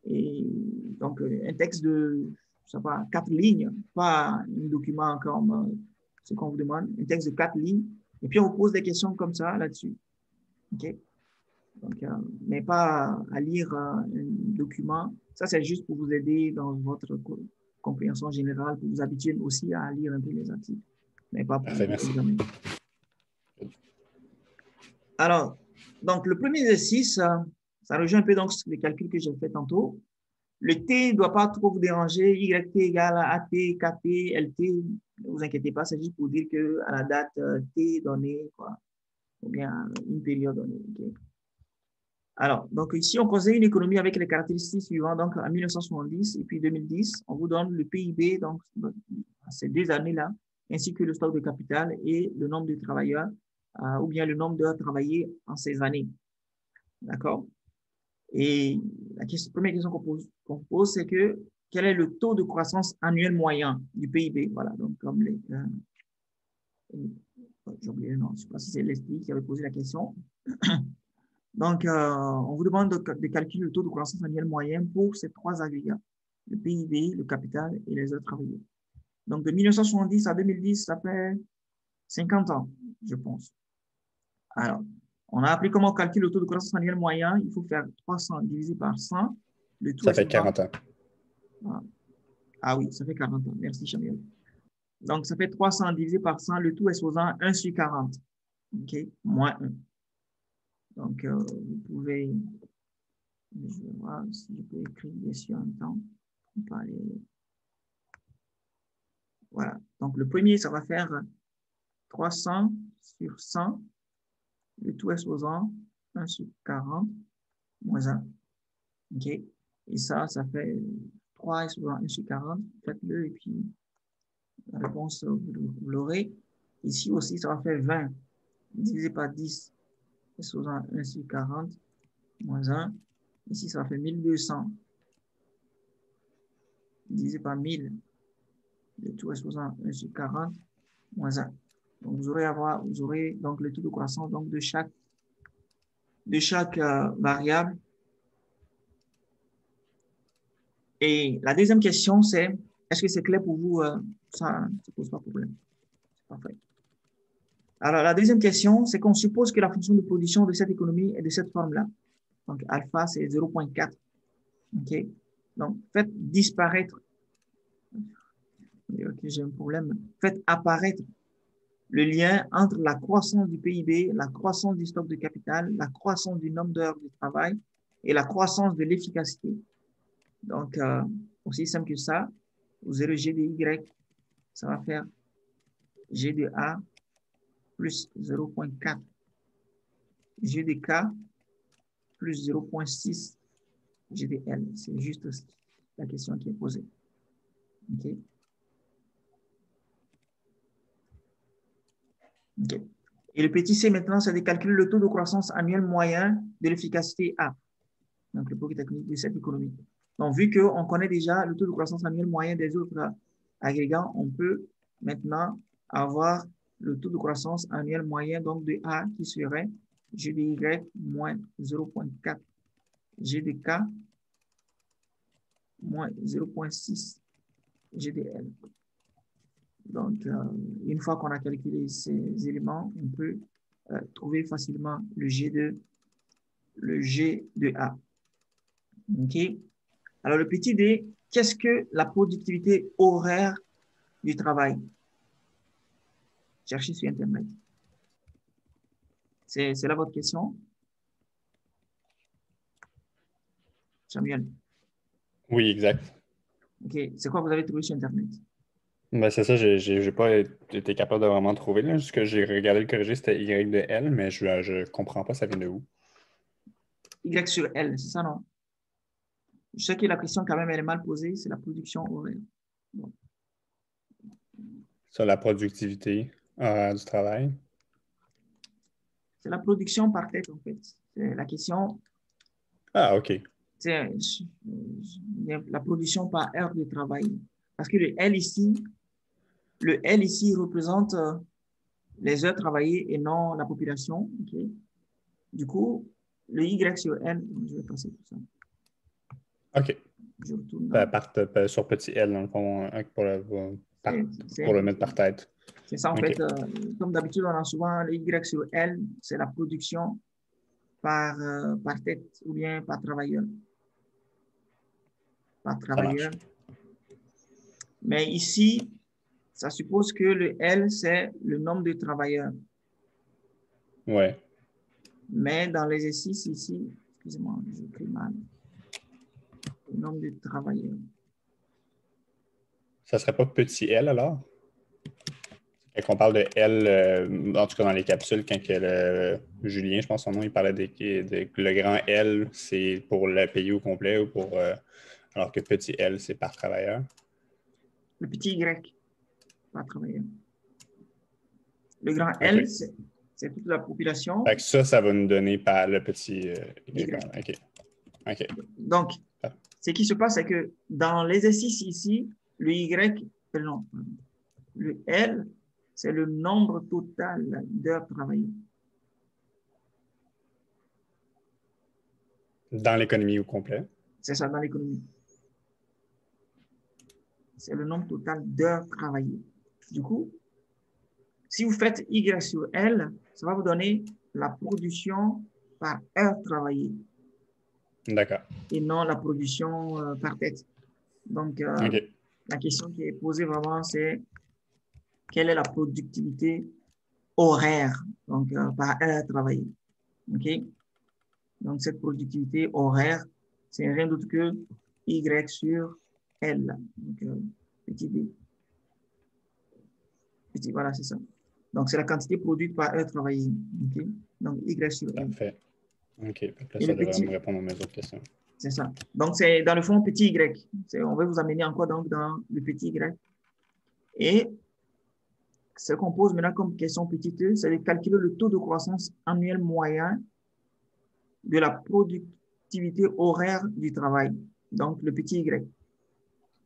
Et donc, un texte de, je sais pas, 4 lignes, pas un document comme ce qu'on vous demande, un texte de 4 lignes. Et puis, on vous pose des questions comme ça là-dessus. OK? Donc, mais pas à lire un document. Ça, c'est juste pour vous aider dans votre compréhension générale, pour vous habituer aussi à lire un peu les articles, mais pas pour
Parfait, merci.
l'examen. Alors, donc, le premier exercice, ça rejoint un peu donc les calculs que j'ai fait tantôt. Le T ne doit pas trop vous déranger. YT égale AT, KT, LT. Ne vous inquiétez pas, c'est juste pour dire qu'à la date T donnée, quoi, ou bien une période donnée. Okay. Alors, donc ici, on posait une économie avec les caractéristiques suivantes. Donc, en 1970 et puis 2010, on vous donne le PIB, donc ces 2 années-là, ainsi que le stock de capital et le nombre de travailleurs, ou bien le nombre d'heures travaillées en ces années. D'accord? Et la première question qu'on pose, c'est que quel est le taux de croissance annuel moyen du PIB? Voilà, donc comme les... j'ai oublié le nom, je ne sais pas si c'est Leslie qui avait posé la question. Donc, on vous demande de calculer le taux de croissance annuel moyen pour ces 3 agrégats, le PIB, le capital et les heures travaillées. Donc, de 1970 à 2010, ça fait 50 ans, je pense. Alors, on a appris comment calculer le taux de croissance annuel moyen. Il faut faire 300 divisé par 100. Le tout
ça fait 40 ans.
Ah oui, ça fait 40 ans. Merci, Chamiel. Donc, ça fait 300 divisé par 100. Le tout est supposant 1 sur 40. OK? Moins 1. Donc, vous pouvez... Je vais voir si je peux écrire dessus en même temps. Voilà. Donc, le premier, ça va faire 300 sur 100. Le tout exposant 1 sur 40 moins 1. OK? Et ça fait 3 exposant 1 sur 40. Faites-le et puis la réponse, vous l'aurez. Ici aussi, ça va faire 20 divisé par 10 exposant 1 sur 40 moins 1. Ici, ça va faire 1200 divisé par 1000. Le tout exposant 1 sur 40 moins 1. Donc, vous aurez donc le taux de croissance donc, de chaque variable. Et la deuxième question, c'est, est-ce que c'est clair pour vous? Ça ne pose pas de problème. C'est parfait. Alors, la deuxième question, c'est qu'on suppose que la fonction de production de cette économie est de cette forme-là. Donc, alpha, c'est 0,4. OK? Donc, faites disparaître. OK, j'ai un problème. Faites apparaître le lien entre la croissance du PIB, la croissance du stock de capital, la croissance du nombre d'heures de travail et la croissance de l'efficacité. Donc, aussi simple que ça, vous aurez G de Y, ça va faire G de A plus 0,4. G de K plus 0,6. G de L. C'est juste la question qui est posée. OK? OK. Et le petit c maintenant, c'est de calculer le taux de croissance annuel moyen de l'efficacité A. Donc, le produit technique de cette économie. Donc, vu qu'on connaît déjà le taux de croissance annuel moyen des autres agrégats, on peut maintenant avoir le taux de croissance annuel moyen donc de A qui serait G de Y moins 0,4, G de K moins 0,6, G de L. Donc, une fois qu'on a calculé ces éléments, on peut trouver facilement le G de A. OK? Alors, le petit D, qu'est-ce que la productivité horaire du travail? chercher sur Internet. C'est là votre question, Samuel?
Oui, exact.
OK. C'est quoi vous avez trouvé sur Internet?
Ben, c'est ça, j'ai pas été capable de vraiment trouver. Là. Ce que j'ai regardé le corrigé, c'était Y de L, mais je comprends pas ça vient de où.
Y sur L, c'est ça, non? Je sais que la question, quand même, elle est mal posée, c'est la production horaire. Bon.
Ça, la productivité du travail.
C'est la production par tête, en fait. C'est la question,
Ah, OK.
c'est la production par heure de travail. Parce que le L ici représente les heures travaillées et non la population. Okay? Du coup, le Y sur L, je vais passer tout ça.
OK.
Je retourne là.
Sur petit L, dans le fond, pour le mettre par tête.
C'est ça, en
OK.
fait. Comme d'habitude, on a souvent le Y sur L, c'est la production par tête ou bien par travailleur. Par travailleur. Mais ici, ça suppose que le L, c'est le nombre de travailleurs.
Ouais.
Mais dans l'exercice ici, excusez-moi, j'écris mal. Le nombre de travailleurs.
Ça serait pas petit L alors? Quand on parle de L, en tout cas dans les capsules, quand Julien, je pense son nom, il parlait le grand L, c'est pour le pays au complet ou pour alors que petit L, c'est par travailleur.
Le petit Y, par travailleur. Le grand L, c'est toute la population.
Fait que ça va nous donner par le petit
Y.
OK.
Donc, ce qui se passe, c'est que dans l'exercice ici, le Y, non, le L, c'est le nombre total d'heures travaillées.
Dans l'économie au complet.
C'est ça, dans l'économie. C'est le nombre total d'heures travaillées. Du coup, si vous faites Y sur L, ça va vous donner la production par heure travaillée.
D'accord.
Et non la production par tête. Donc, la question qui est posée vraiment, c'est quelle est la productivité horaire, donc par heure travaillée. OK? Donc, cette productivité horaire, c'est rien d'autre que Y sur L. Donc, petit b. Voilà, c'est ça. Donc, c'est la quantité produite par heure travaillée. OK? Donc, Y sur L.
Parfait. OK. Là,
et
ça devrait me répondre à mes autres questions.
C'est ça. Donc, c'est dans le fond petit Y. On va vous amener encore donc, dans le petit Y. Et ce qu'on pose maintenant comme question petite e, c'est de calculer le taux de croissance annuel moyen de la productivité horaire du travail. Donc, le petit Y.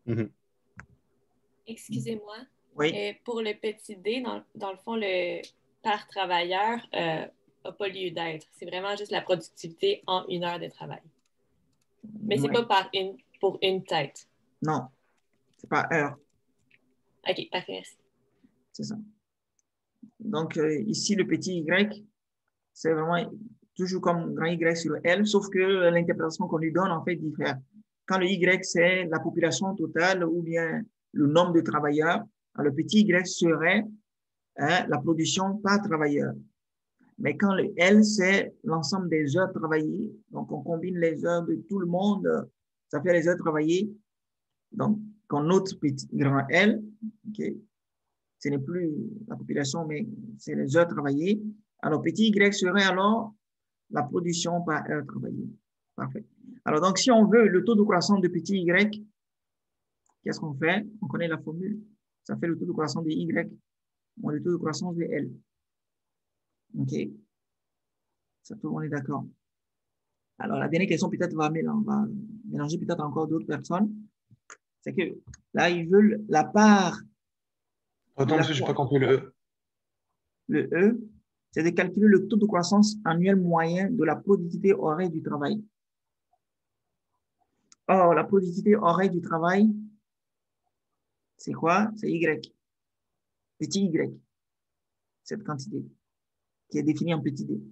Mm-hmm.
Excusez-moi.
Oui.
Pour le petit D, dans le fond, le par travailleur n'a pas lieu d'être. C'est vraiment juste la productivité en une heure de travail. Mais c'est pas pour une tête.
Non, c'est par heure.
OK, parfait, merci.
C'est ça. Donc, ici, le petit Y, c'est vraiment toujours comme grand Y sur L, sauf que l'interprétation qu'on lui donne, en fait, diffère. Quand le Y, c'est la population totale ou bien le nombre de travailleurs, le petit Y serait la production par travailleur. Mais quand le L, c'est l'ensemble des heures travaillées, donc on combine les heures de tout le monde, ça fait les heures travaillées. Donc, qu'on note petit grand L, okay, ce n'est plus la population, mais c'est les heures travaillées. Alors, petit Y serait alors la production par heure travaillée. Parfait. Alors, donc, si on veut le taux de croissance de petit Y, qu'est-ce qu'on fait? On connaît la formule. Ça fait le taux de croissance de Y moins le taux de croissance de L. OK. Ça, tout le monde est d'accord. Alors, la dernière question, peut-être, va mélanger peut-être encore d'autres personnes. C'est que là, ils veulent la part.
Attends, monsieur, je n'ai pas compris le E.
Le E, c'est de calculer le taux de croissance annuel moyen de la productivité horaire du travail. Or, la productivité horaire du travail, c'est quoi? C'est Y. Petit Y. Cette quantité qui est définie en petit d.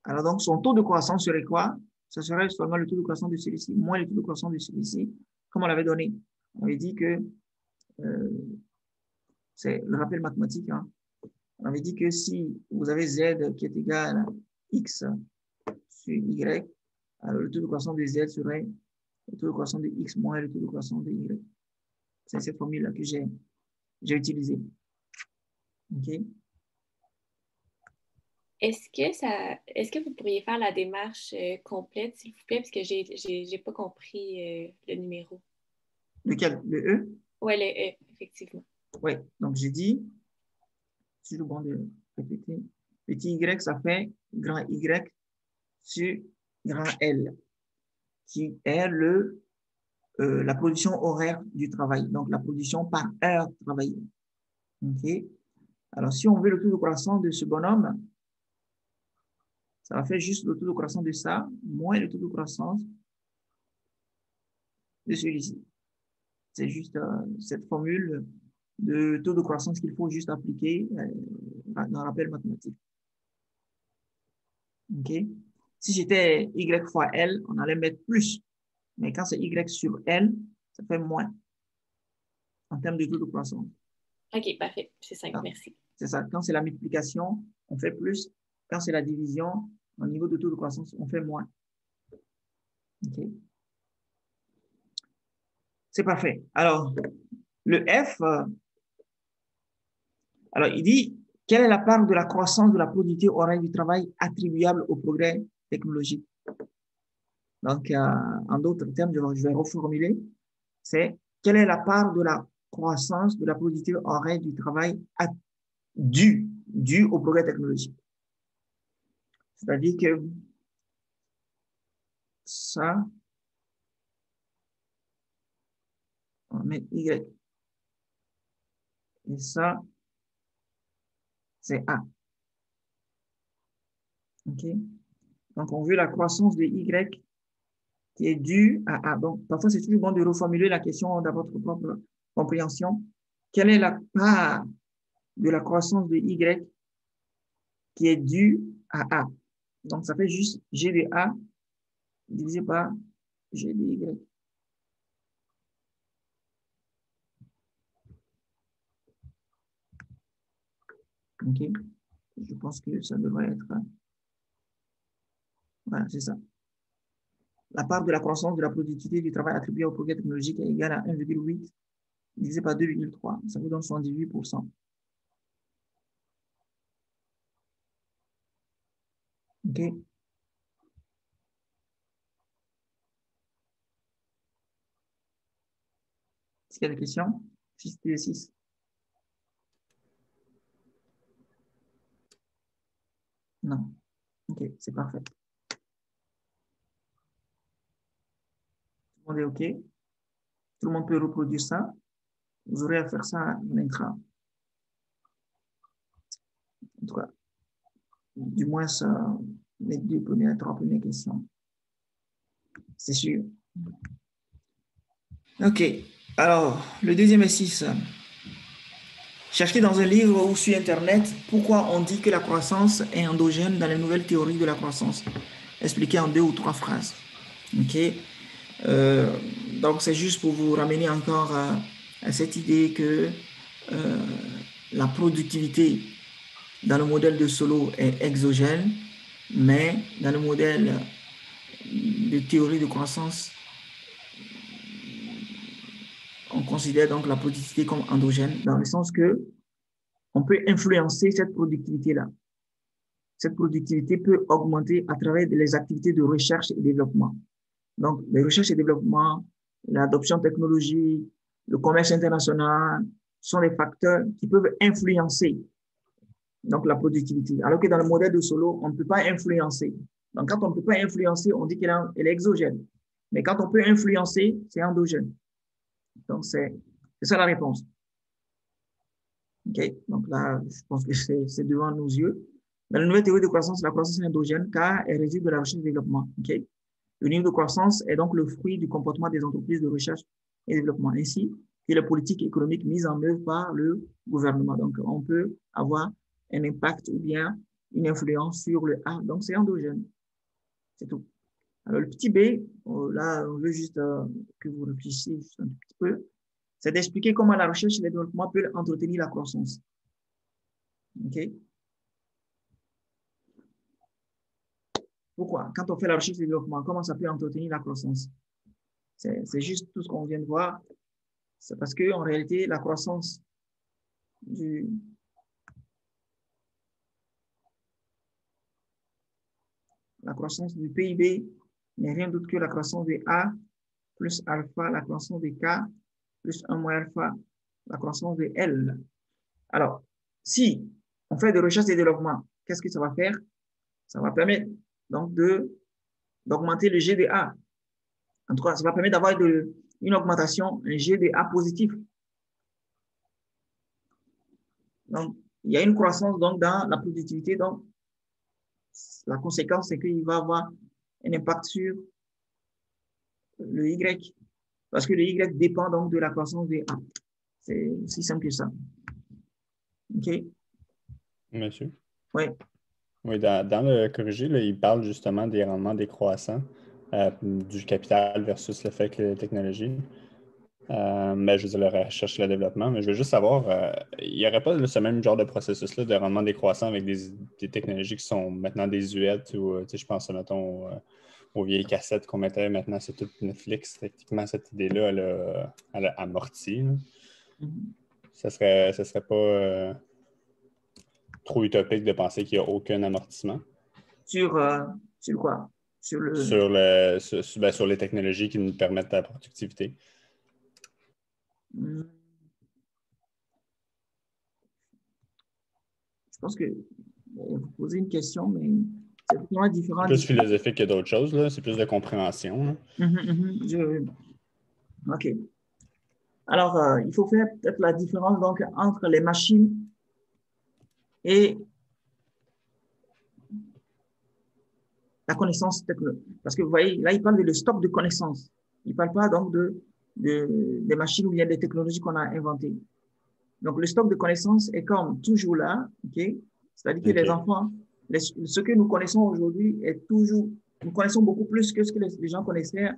Alors, donc, son taux de croissance serait quoi? Ce serait seulement le taux de croissance de celui-ci, moins le taux de croissance de celui-ci, comme on l'avait donné. On avait dit que c'est le rappel mathématique, hein. On avait dit que si vous avez Z qui est égal à X sur Y, alors le taux de croissance de Z serait le taux de croissance de X moins le taux de croissance de Y. C'est cette formule-là que j'ai utilisée. OK?
Est-ce que vous pourriez faire la démarche complète, s'il vous plaît, parce que j'ai pas compris le numéro.
Lequel? Le E?
Oui, le E, effectivement.
Oui, donc j'ai dit, c'est le bon de répéter, petit y, ça fait grand Y sur grand L, qui est la production horaire du travail, donc la production par heure travaillée. OK? Alors, si on veut le taux de croissance de ce bonhomme, ça va faire juste le taux de croissance de ça, moins le taux de croissance de celui-ci. C'est juste cette formule de taux de croissance qu'il faut juste appliquer dans le rappel mathématique. OK? Si j'étais Y fois L, on allait mettre plus. Mais quand c'est Y sur L, ça fait moins en termes de taux de croissance.
OK, parfait. C'est simple, merci.
C'est ça. Quand c'est la multiplication, on fait plus. Quand c'est la division, au niveau de taux de croissance, on fait moins. OK? C'est parfait. Alors, le F, alors il dit, quelle est la part de la croissance de la productivité horaire du travail attribuable au progrès technologique? Donc, en d'autres termes, je vais reformuler, c'est quelle est la part de la croissance de la productivité horaire du travail due au progrès technologique? C'est-à-dire que ça, on met Y. Et ça, c'est A. OK? Donc, on veut la croissance de Y qui est due à A. Donc, parfois, c'est toujours bon de reformuler la question dans votre propre compréhension. Quelle est la part de la croissance de Y qui est due à A? Donc, ça fait juste G de A divisé par G de Y. OK? Je pense que ça devrait être... Voilà, c'est ça. La part de la croissance de la productivité du travail attribuée au progrès technologique est égale à 1,8 divisé par 2,3. Ça vous donne 78%. OK? Est-ce qu'il y a des questions? 6. Non. OK, c'est parfait. Tout le monde est OK? Tout le monde peut reproduire ça. Vous aurez à faire ça en intra. En tout cas, du moins, les 3 premières questions. C'est sûr. OK. Alors, le deuxième exercice. Cherchez dans un livre ou sur Internet pourquoi on dit que la croissance est endogène dans les nouvelles théories de la croissance. Expliqué en 2 ou 3 phrases. OK. Donc, c'est juste pour vous ramener encore à cette idée que la productivité dans le modèle de Solow est exogène, mais dans le modèle de théorie de croissance, on considère donc la productivité comme endogène, dans le sens que on peut influencer cette productivité-là. Cette productivité peut augmenter à travers les activités de recherche et développement. Donc, les recherches et développement, l'adoption technologique, le commerce international sont les facteurs qui peuvent influencer donc la productivité. Alors que dans le modèle de Solow, on ne peut pas influencer. Donc, quand on ne peut pas influencer, on dit qu'elle est exogène. Mais quand on peut influencer, c'est endogène. Donc, c'est ça la réponse. OK? Donc là, je pense que c'est devant nos yeux. Dans la nouvelle théorie de croissance, la croissance est endogène car elle résulte de la recherche et développement. OK? Le niveau de croissance est donc le fruit du comportement des entreprises de recherche et développement, ainsi que les politiques économiques mises en œuvre par le gouvernement. Donc, on peut avoir un impact ou bien une influence sur le A. Donc, c'est endogène. C'est tout. Alors, le petit B, là, on veut juste que vous réfléchissiez juste un petit peu. C'est d'expliquer comment la recherche et le développement peuvent entretenir la croissance. OK? Pourquoi? Quand on fait la recherche et développement, comment ça peut entretenir la croissance? C'est juste tout ce qu'on vient de voir. C'est parce qu'en réalité, la croissance du PIB n'est rien d'autre que la croissance de A plus alpha, la croissance de K plus 1 moins alpha, la croissance de L. Alors, si on fait de recherche et développement, qu'est-ce que ça va faire? Ça va permettre donc d'augmenter le G de A. En tout cas, ça va permettre d'avoir une augmentation, un G de A positif. Donc, il y a une croissance donc, dans la productivité. Donc, la conséquence, c'est qu'il va avoir un impact sur le Y, parce que le Y dépend donc de la croissance de A. C'est aussi simple que ça. OK?
Monsieur?
Oui.
Oui, dans le corrigé, là, il parle justement des rendements décroissants du capital versus l'effet que les technologies. Mais je veux dire, la recherche et le développement. Mais je veux juste savoir, il n'y aurait pas là, ce même genre de processus-là de rendement décroissant avec des technologies qui sont maintenant désuètes ou, je pense, mettons, aux vieilles cassettes qu'on mettait. Maintenant, c'est tout Netflix. Techniquement, cette idée-là, elle a amorti. Ça serait pas trop utopique de penser qu'il n'y a aucun amortissement.
Sur quoi? Sur
les technologies qui nous permettent la productivité.
Je pense que vous posez une question, mais c'est vraiment différent.
C'est plus philosophique que d'autres choses, là. C'est plus de compréhension.
OK. Alors, il faut faire peut-être la différence donc, entre les machines et la connaissance technologique. Parce que vous voyez, là, il parle de stock de connaissances. Il ne parle pas donc des machines ou bien des technologies qu'on a inventées. Donc, le stock de connaissances est comme toujours là, OK? C'est-à-dire que les enfants, ce que nous connaissons aujourd'hui est toujours, nous connaissons beaucoup plus que ce que les gens connaissaient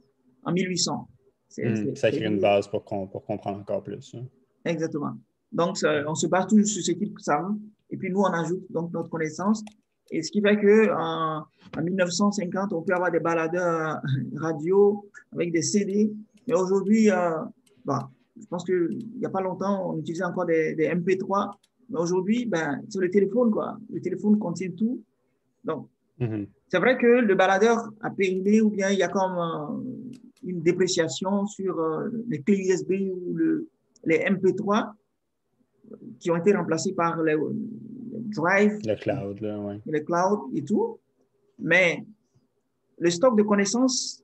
en 1800.
Ça crée une base pour comprendre encore plus. Hein.
Exactement. Donc, on se base toujours sur ce qu'ils savent, et puis nous, on ajoute donc notre connaissance. Et ce qui fait qu'en 1950, on peut avoir des baladeurs radio avec des CD, mais aujourd'hui, je pense qu'il n'y a pas longtemps, on utilisait encore des MP3, mais aujourd'hui, c'est le téléphone, quoi. Le téléphone contient tout. Donc, c'est vrai que le baladeur a périmé ou bien il y a comme une dépréciation sur les clés USB ou les MP3 qui ont été remplacés par les Drive,
le cloud, là, ouais.
Le cloud et tout. Mais le stock de connaissances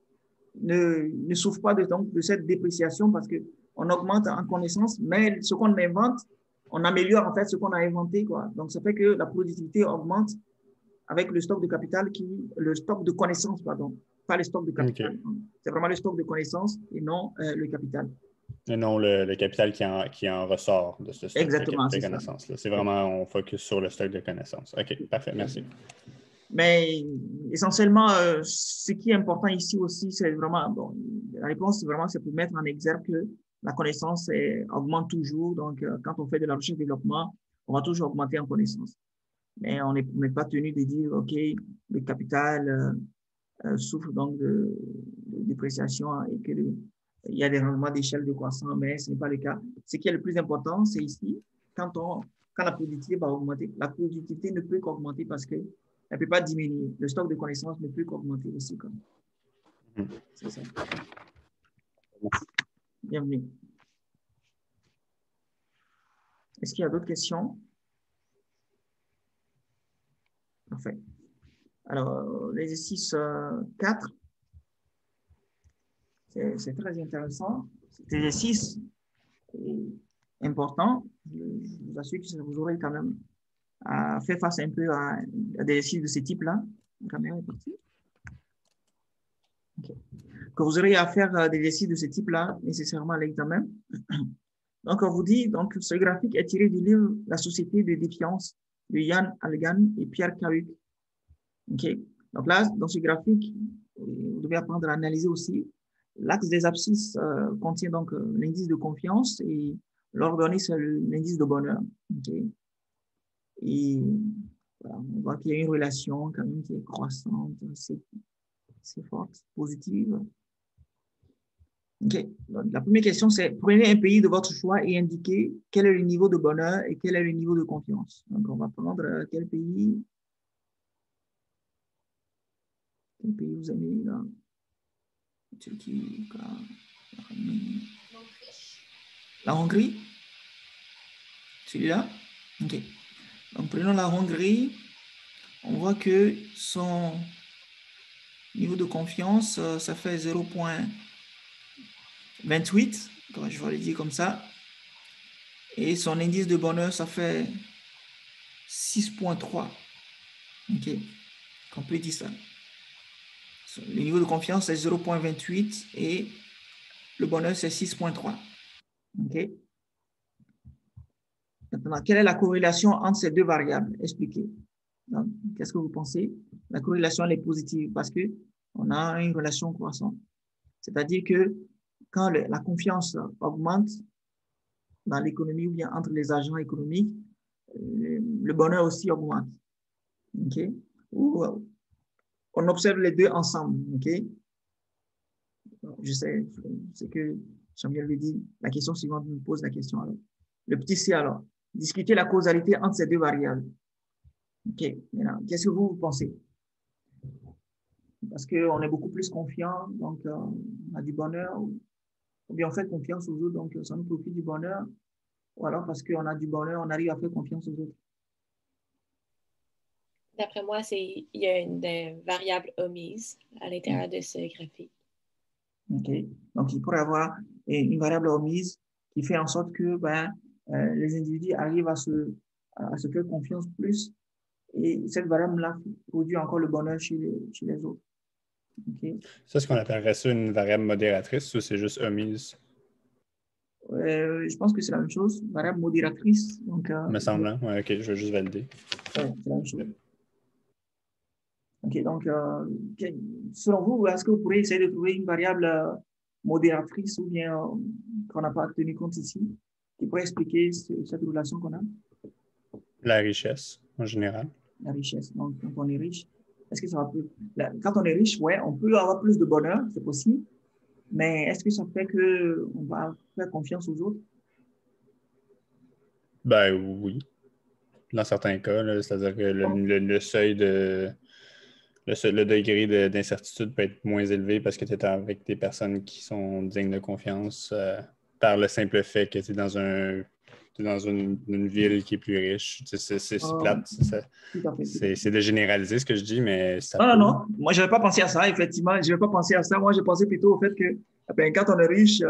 ne souffre pas de cette dépréciation parce qu'on augmente en connaissances, mais ce qu'on invente, on améliore en fait ce qu'on a inventé, quoi. Donc, ça fait que la productivité augmente avec le stock de capital le stock de connaissances, pardon, pas le stock de capital. Okay. C'est vraiment le stock de connaissances et non le capital.
Et non le capital qui en ressort de ce stock
de
connaissances. C'est vraiment, on focus sur le stock de connaissances. OK, parfait, merci.
Mais essentiellement, ce qui est important ici aussi, c'est vraiment, la réponse, c'est pour mettre en exergue que la connaissance augmente toujours. Donc, quand on fait de la recherche et développement, on va toujours augmenter en connaissance. Mais on n'est pas tenu de dire, OK, le capital souffre donc de dépréciation et qu'il y a des rendements d'échelle de croissance, mais ce n'est pas le cas. Ce qui est le plus important, c'est ici, quand la productivité va augmenter, la productivité ne peut qu'augmenter parce qu'elle ne peut pas diminuer. Le stock de connaissances ne peut qu'augmenter aussi. C'est ça. Bienvenue. Est-ce qu'il y a d'autres questions? Parfait. Alors, l'exercice 4, c'est très intéressant. Cet exercice est important. Je vous assure que vous aurez quand même à faire face un peu à des exercices de ce type-là. La caméra est partie. Okay. Que vous aurez à faire des exercices de ce type-là, nécessairement à l'examen. Donc, on vous dit, donc, ce graphique est tiré du livre La société de défiance de Yann Algan et Pierre Cahuc. Okay. Donc là, dans ce graphique, vous devez apprendre à analyser aussi. L'axe des abscisses contient donc l'indice de confiance et l'ordonnée, c'est l'indice de bonheur. Okay. Et voilà, on voit qu'il y a une relation quand même qui est croissante, c'est forte, positive. OK. Donc, la première question, c'est prenez un pays de votre choix et indiquez quel est le niveau de bonheur et quel est le niveau de confiance. Donc, on va prendre quel pays vous aimez là? Turquie, la Hongrie? Celui-là? OK. Donc, prenons la Hongrie. On voit que son niveau de confiance, ça fait 0,28, je vais le dire comme ça. Et son indice de bonheur, ça fait 6,3. OK. On peut dire ça. Le niveau de confiance, c'est 0,28 et le bonheur, c'est 6,3. OK. Maintenant, quelle est la corrélation entre ces deux variables? Expliquez. Qu'est-ce que vous pensez? La corrélation, elle est positive parce qu'on a une relation croissante. C'est-à-dire que quand la confiance augmente dans l'économie ou bien entre les agents économiques, le bonheur aussi augmente. OK? On observe les deux ensemble. OK? Je sais que Samuel lui dit, la question suivante me pose la question alors. Le petit C alors. Discuter la causalité entre ces deux variables. OK. Maintenant, qu'est-ce que vous pensez? Parce qu'on est beaucoup plus confiant, donc on a du bonheur, ou bien on fait confiance aux autres, donc ça nous profite du bonheur, ou alors parce qu'on a du bonheur, on arrive à faire confiance aux autres.
D'après moi, il y a une variable omise à l'intérieur de ce graphique.
OK. Donc, il pourrait y avoir une variable omise qui fait en sorte que les individus arrivent à se faire confiance plus et cette variable-là produit encore le bonheur chez les autres. Okay.
Ça, est-ce qu'on appellerait ça une variable modératrice ou c'est juste omise?
Je pense que c'est la même chose, variable modératrice. Donc,
me semble, hein? Ouais, OK, je vais juste valider.
Ouais, c'est la même chose. OK, donc, selon vous, est-ce que vous pourriez essayer de trouver une variable modératrice ou bien qu'on n'a pas tenu compte ici, qui pourrait expliquer cette relation qu'on a?
La richesse, en général.
La richesse. Donc, quand on est riche, est-ce que ça va plus... Quand on est riche, ouais, on peut avoir plus de bonheur, c'est possible, mais est-ce que ça fait qu'on va faire confiance aux autres?
Ben oui. Dans certains cas, c'est-à-dire que le seuil de... Le degré d'incertitude peut être moins élevé parce que tu es avec des personnes qui sont dignes de confiance par le simple fait que tu es dans une ville qui est plus riche. C'est plate. C'est de généraliser ce que je dis, mais ça peut...
Non. Moi, je n'avais pas pensé à ça, effectivement. Je n'avais pas pensé à ça. Moi, je pensais plutôt au fait que quand on est riche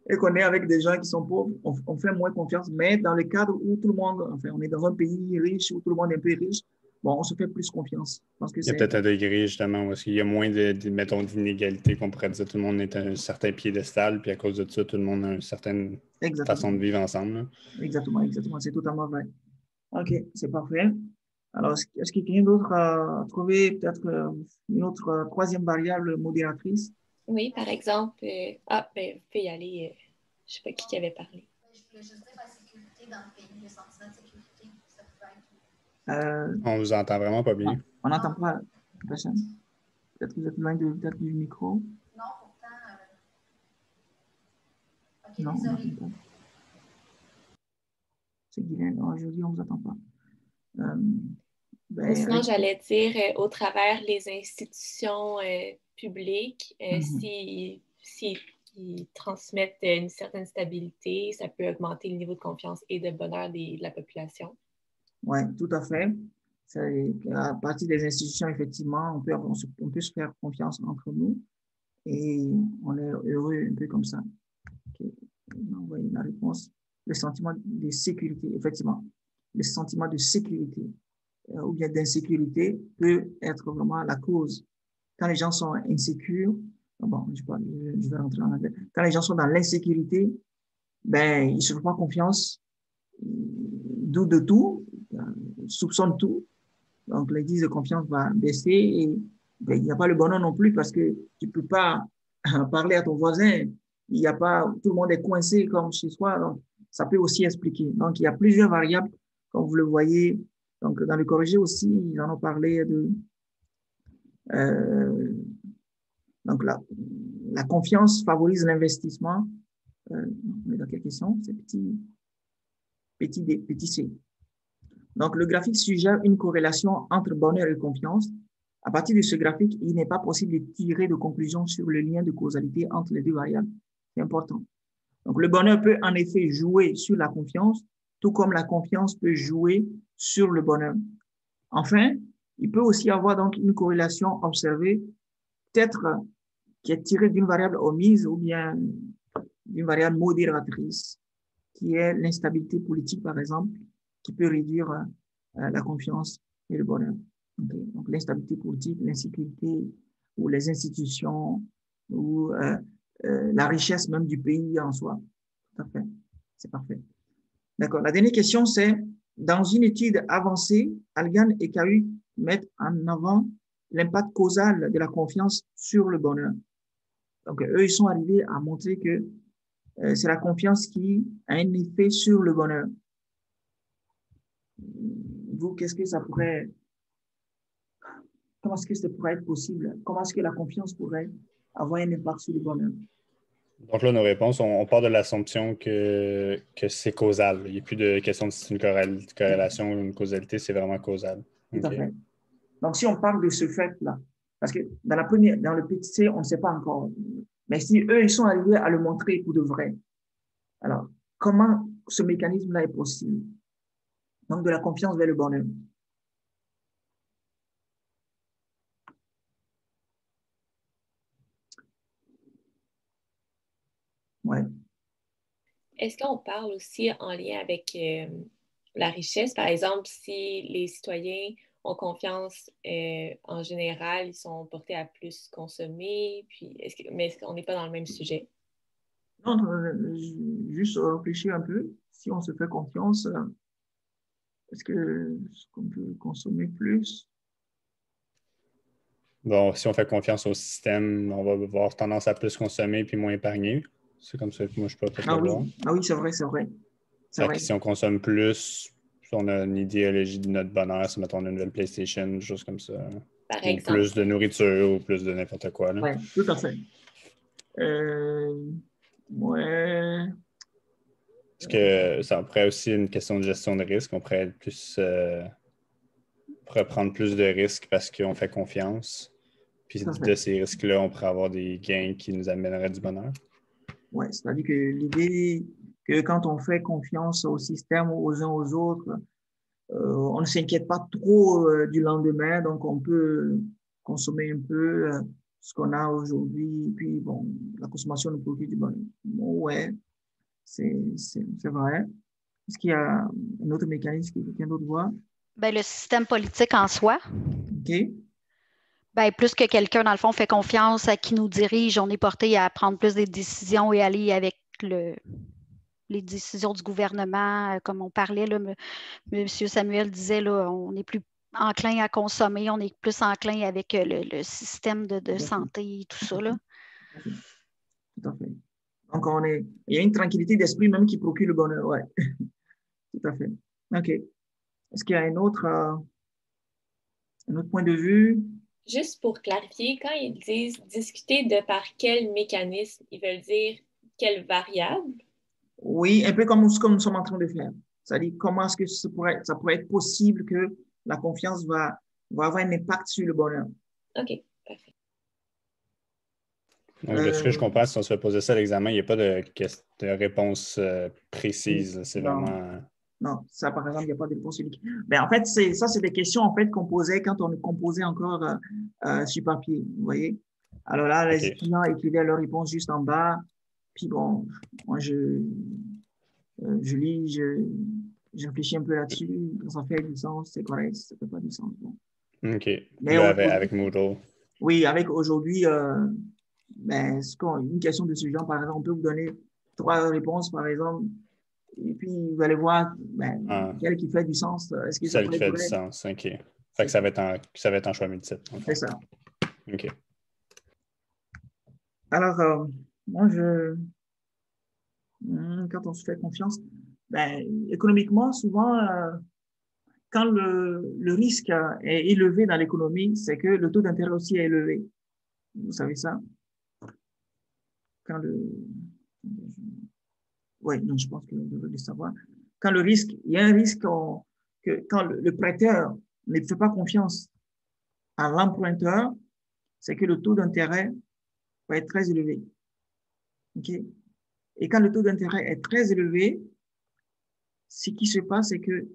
et qu'on est avec des gens qui sont pauvres, on fait moins confiance. Mais dans le cadre où tout le monde, on est dans un pays riche, où tout le monde est un peu riche, bon, on se fait plus confiance. Parce que
il y a peut-être un degré, justement, où il y a moins mettons, d'inégalité qu'on pourrait dire. Tout le monde est à un certain piédestal, puis à cause de ça, tout le monde a une certaine façon de vivre ensemble. Là.
Exactement. C'est totalement vrai. OK, c'est parfait. Alors, est-ce que quelqu'un d'autre a trouvé peut-être une autre troisième variable modératrice?
Oui, par exemple, vous pouvez y aller. Je ne sais pas qui avait parlé.
Je voulais juste dire la sécurité dans le pays, le sentiment de sécurité. Ça peut être...
On vous entend vraiment pas bien.
On n'entend pas la personne. Peut-être que vous êtes loin du micro.
Non, pourtant... OK,
non,
désolé.
C'est Guylaine. Aujourd'hui, on ne vous entend pas.
Sinon, j'allais dire, au travers les institutions publiques, s'ils transmettent une certaine stabilité, ça peut augmenter le niveau de confiance et de bonheur de la population.
Oui, tout à fait. À partir des institutions, effectivement, on peut se faire confiance entre nous et on est heureux un peu comme ça. Okay. On voit la réponse. Le sentiment de sécurité, effectivement. Le sentiment de sécurité ou bien d'insécurité peut être vraiment la cause. Quand les gens sont insécures, bon, je vais rentrer en anglais. Quand les gens sont dans l'insécurité, ils ne se font pas confiance, doutent de tout, soupçonnent tout. Donc, l'indice de confiance va baisser et il n'y a pas le bonheur non plus parce que tu ne peux pas parler à ton voisin. Il n'y a pas, tout le monde est coincé comme chez soi. Donc, ça peut aussi expliquer. Donc, il y a plusieurs variables, comme vous le voyez, Donc, dans le corrigé aussi, ils en ont parlé de donc la confiance favorise l'investissement. On est dans quelle question? C'est petit c. Donc, le graphique suggère une corrélation entre bonheur et confiance. À partir de ce graphique, il n'est pas possible de tirer de conclusion sur le lien de causalité entre les deux variables. C'est important. Donc, le bonheur peut en effet jouer sur la confiance, tout comme la confiance peut jouer sur le bonheur. Enfin, il peut aussi y avoir donc une corrélation observée, peut-être qui est tirée d'une variable omise ou bien d'une variable modératrice, qui est l'instabilité politique, par exemple, qui peut réduire la confiance et le bonheur. Okay. Donc, l'instabilité politique, l'insécurité ou les institutions ou la richesse même du pays en soi. Tout à fait. C'est parfait. D'accord. La dernière question, c'est dans une étude avancée, Algan et Cahu mettent en avant l'impact causal de la confiance sur le bonheur. Donc, eux, ils sont arrivés à montrer que c'est la confiance qui a un effet sur le bonheur. Vous, qu'est-ce que ça pourrait... Comment est-ce que ça pourrait être possible? Comment est-ce que la confiance pourrait avoir un impact sur le bonheur?
Donc là, nos réponses, on part de l'assumption que c'est causal. Il n'y a plus de question de si c'est une corrélation ou une causalité, c'est vraiment causal.
Tout à fait. Donc, si on parle de ce fait-là, parce que dans le petit C, on ne sait pas encore. Mais si eux, ils sont arrivés à le montrer pour de vrai, alors, comment ce mécanisme-là est possible? Donc, de la confiance vers le bonheur. Ouais.
Est-ce qu'on parle aussi en lien avec la richesse? Par exemple, si les citoyens ont confiance en général, ils sont portés à plus consommer, puis mais est-ce qu'on n'est pas dans le même sujet?
Non, juste réfléchir un peu. Si on se fait confiance, est-ce qu'on peut consommer plus?
Bon, si on fait confiance au système, on va avoir tendance à plus consommer puis moins épargner. C'est comme ça que moi, je peux peut-être le voir.
Ah oui, c'est vrai, c'est vrai.
C'est vrai que si on consomme plus, on a une idéologie de notre bonheur, si mettons on a une nouvelle PlayStation, des choses comme ça.
Par
ou
exemple.
Plus de nourriture ou plus de n'importe quoi.
Oui, tout à fait. Ouais.
Est-ce que ça pourrait aussi une question de gestion de risque? On pourrait prendre plus de risques parce qu'on fait confiance. Puis de ces risques-là, on pourrait avoir des gains qui nous amèneraient du bonheur.
Oui, c'est-à-dire que l'idée que quand on fait confiance au système, aux uns aux autres, on ne s'inquiète pas trop du lendemain, donc on peut consommer un peu ce qu'on a aujourd'hui, puis bon, la consommation nous procure du bonheur. Bon, ouais, c'est vrai. Est-ce qu'il y a un autre mécanisme que quelqu'un d'autre voit?
Ben, le système politique en soi.
OK.
Ben, plus que quelqu'un, dans le fond, fait confiance à qui nous dirige, on est porté à prendre plus des décisions et aller avec les décisions du gouvernement. Comme on parlait, là, M. Samuel disait, là, on est plus enclin à consommer, on est plus enclin avec le système de santé et tout ça. Là.
Tout à fait. Donc, il y a une tranquillité d'esprit même qui procure le bonheur, ouais. Tout à fait. OK. Est-ce qu'il y a un autre point de vue?
Juste pour clarifier, quand ils disent discuter de par quel mécanisme, ils veulent dire quelle variable?
Oui, un peu comme ce que nous sommes en train de faire. C'est-à-dire comment est-ce que ça pourrait être possible que la confiance va avoir un impact sur le bonheur.
OK, parfait.
Donc, de ce que je comprends, si on se fait poser ça à l'examen, il n'y a pas de réponse précise. C'est vraiment...
Non, ça, par exemple, il n'y a pas de réponse unique. Mais en fait, ça, c'est des questions en fait, qu'on posait quand on composait encore sur papier, vous voyez. Alors là, les étudiants écrivaient leurs réponses juste en bas. Puis bon, moi, je lis, je réfléchis un peu là-dessus. Ça fait du sens, c'est correct, ça ne fait pas du sens. Bon.
OK. Mais là, avec Moodle.
Oui, avec aujourd'hui, ben, une question de ce genre, par exemple, on peut vous donner 3 réponses, par exemple. Et puis, vous allez voir quelle qui fait du sens. Est-ce que
celle qui fait du sens, OK. Fait que ça va être un choix multiple.
C'est ça.
OK.
Alors, moi, quand on se fait confiance, ben, économiquement, souvent, quand le risque est élevé dans l'économie, c'est que le taux d'intérêt aussi est élevé. Vous savez ça? Quand oui, non, je pense que vous devez le savoir. Quand le risque, il y a un risque que quand le prêteur ne fait pas confiance à l'emprunteur, c'est que le taux d'intérêt va être très élevé. Okay? Et quand le taux d'intérêt est très élevé, ce qui se passe, c'est que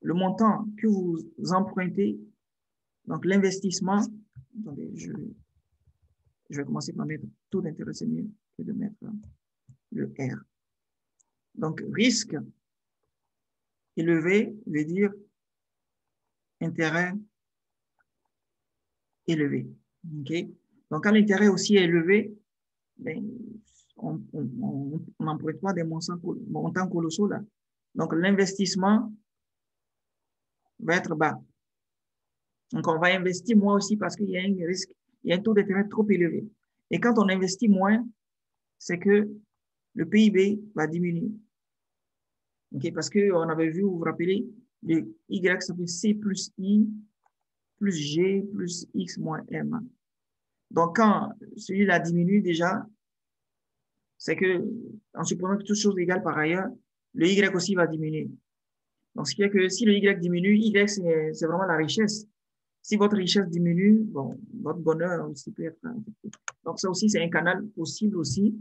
le montant que vous empruntez, donc l'investissement, attendez, je vais commencer par mettre taux d'intérêt, c'est mieux que de mettre le R. Donc, risque élevé veut dire intérêt élevé. Okay? Donc, quand l'intérêt aussi est élevé, ben, on n'emprunte pas des montants colossaux là. Donc, l'investissement va être bas. Donc, on va investir moins aussi parce qu'il y a un risque, il y a un taux d'intérêt trop élevé. Et quand on investit moins, c'est que le PIB va diminuer. Okay? Parce qu'on avait vu, vous vous rappelez, le Y, ça fait C plus I plus G plus X moins M. Donc, quand celui-là diminue déjà, c'est que, en supposant que toutes choses égales par ailleurs, le Y aussi va diminuer. Donc, ce qui fait que si le Y diminue, Y, c'est vraiment la richesse. Si votre richesse diminue, bon, votre bonheur aussi peut être affecté. Donc, ça aussi, c'est un canal possible aussi.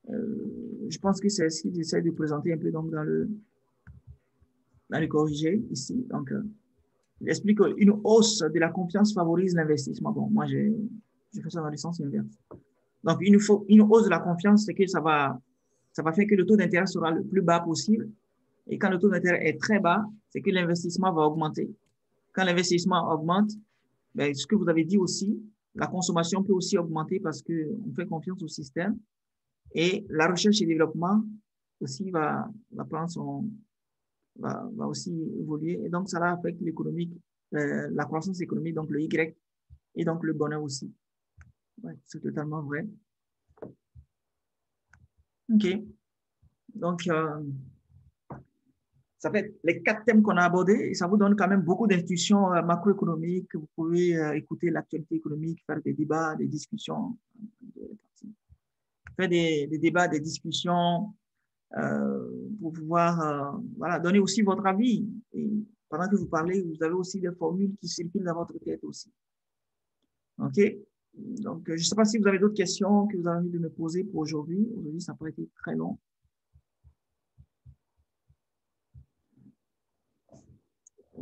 Je pense que c'est ce qu'ils essaient de présenter un peu donc, dans le corrigé ici. Donc, il explique qu'une hausse de la confiance favorise l'investissement. Bon, moi, j'ai fait ça dans le sens inverse. Donc, une hausse de la confiance, c'est que ça va faire que le taux d'intérêt sera le plus bas possible. Et quand le taux d'intérêt est très bas, c'est que l'investissement va augmenter. Quand l'investissement augmente, ben, ce que vous avez dit aussi, la consommation peut aussi augmenter parce qu'on fait confiance au système. Et la recherche et développement aussi va aussi évoluer. Et donc, ça va affecter l'économique, la croissance économique, donc le Y, et donc le bonheur aussi. Ouais, c'est totalement vrai. OK. Donc, ça fait les 4 thèmes qu'on a abordés et ça vous donne quand même beaucoup d'intuitions macroéconomiques. Vous pouvez écouter l'actualité économique, faire des débats, des discussions, faire des débats, des discussions pour pouvoir voilà, donner aussi votre avis. Et pendant que vous parlez, vous avez aussi des formules qui circulent dans votre tête aussi. OK? Donc, je ne sais pas si vous avez d'autres questions que vous avez envie de me poser pour aujourd'hui. Aujourd'hui, ça n'a pas été très long.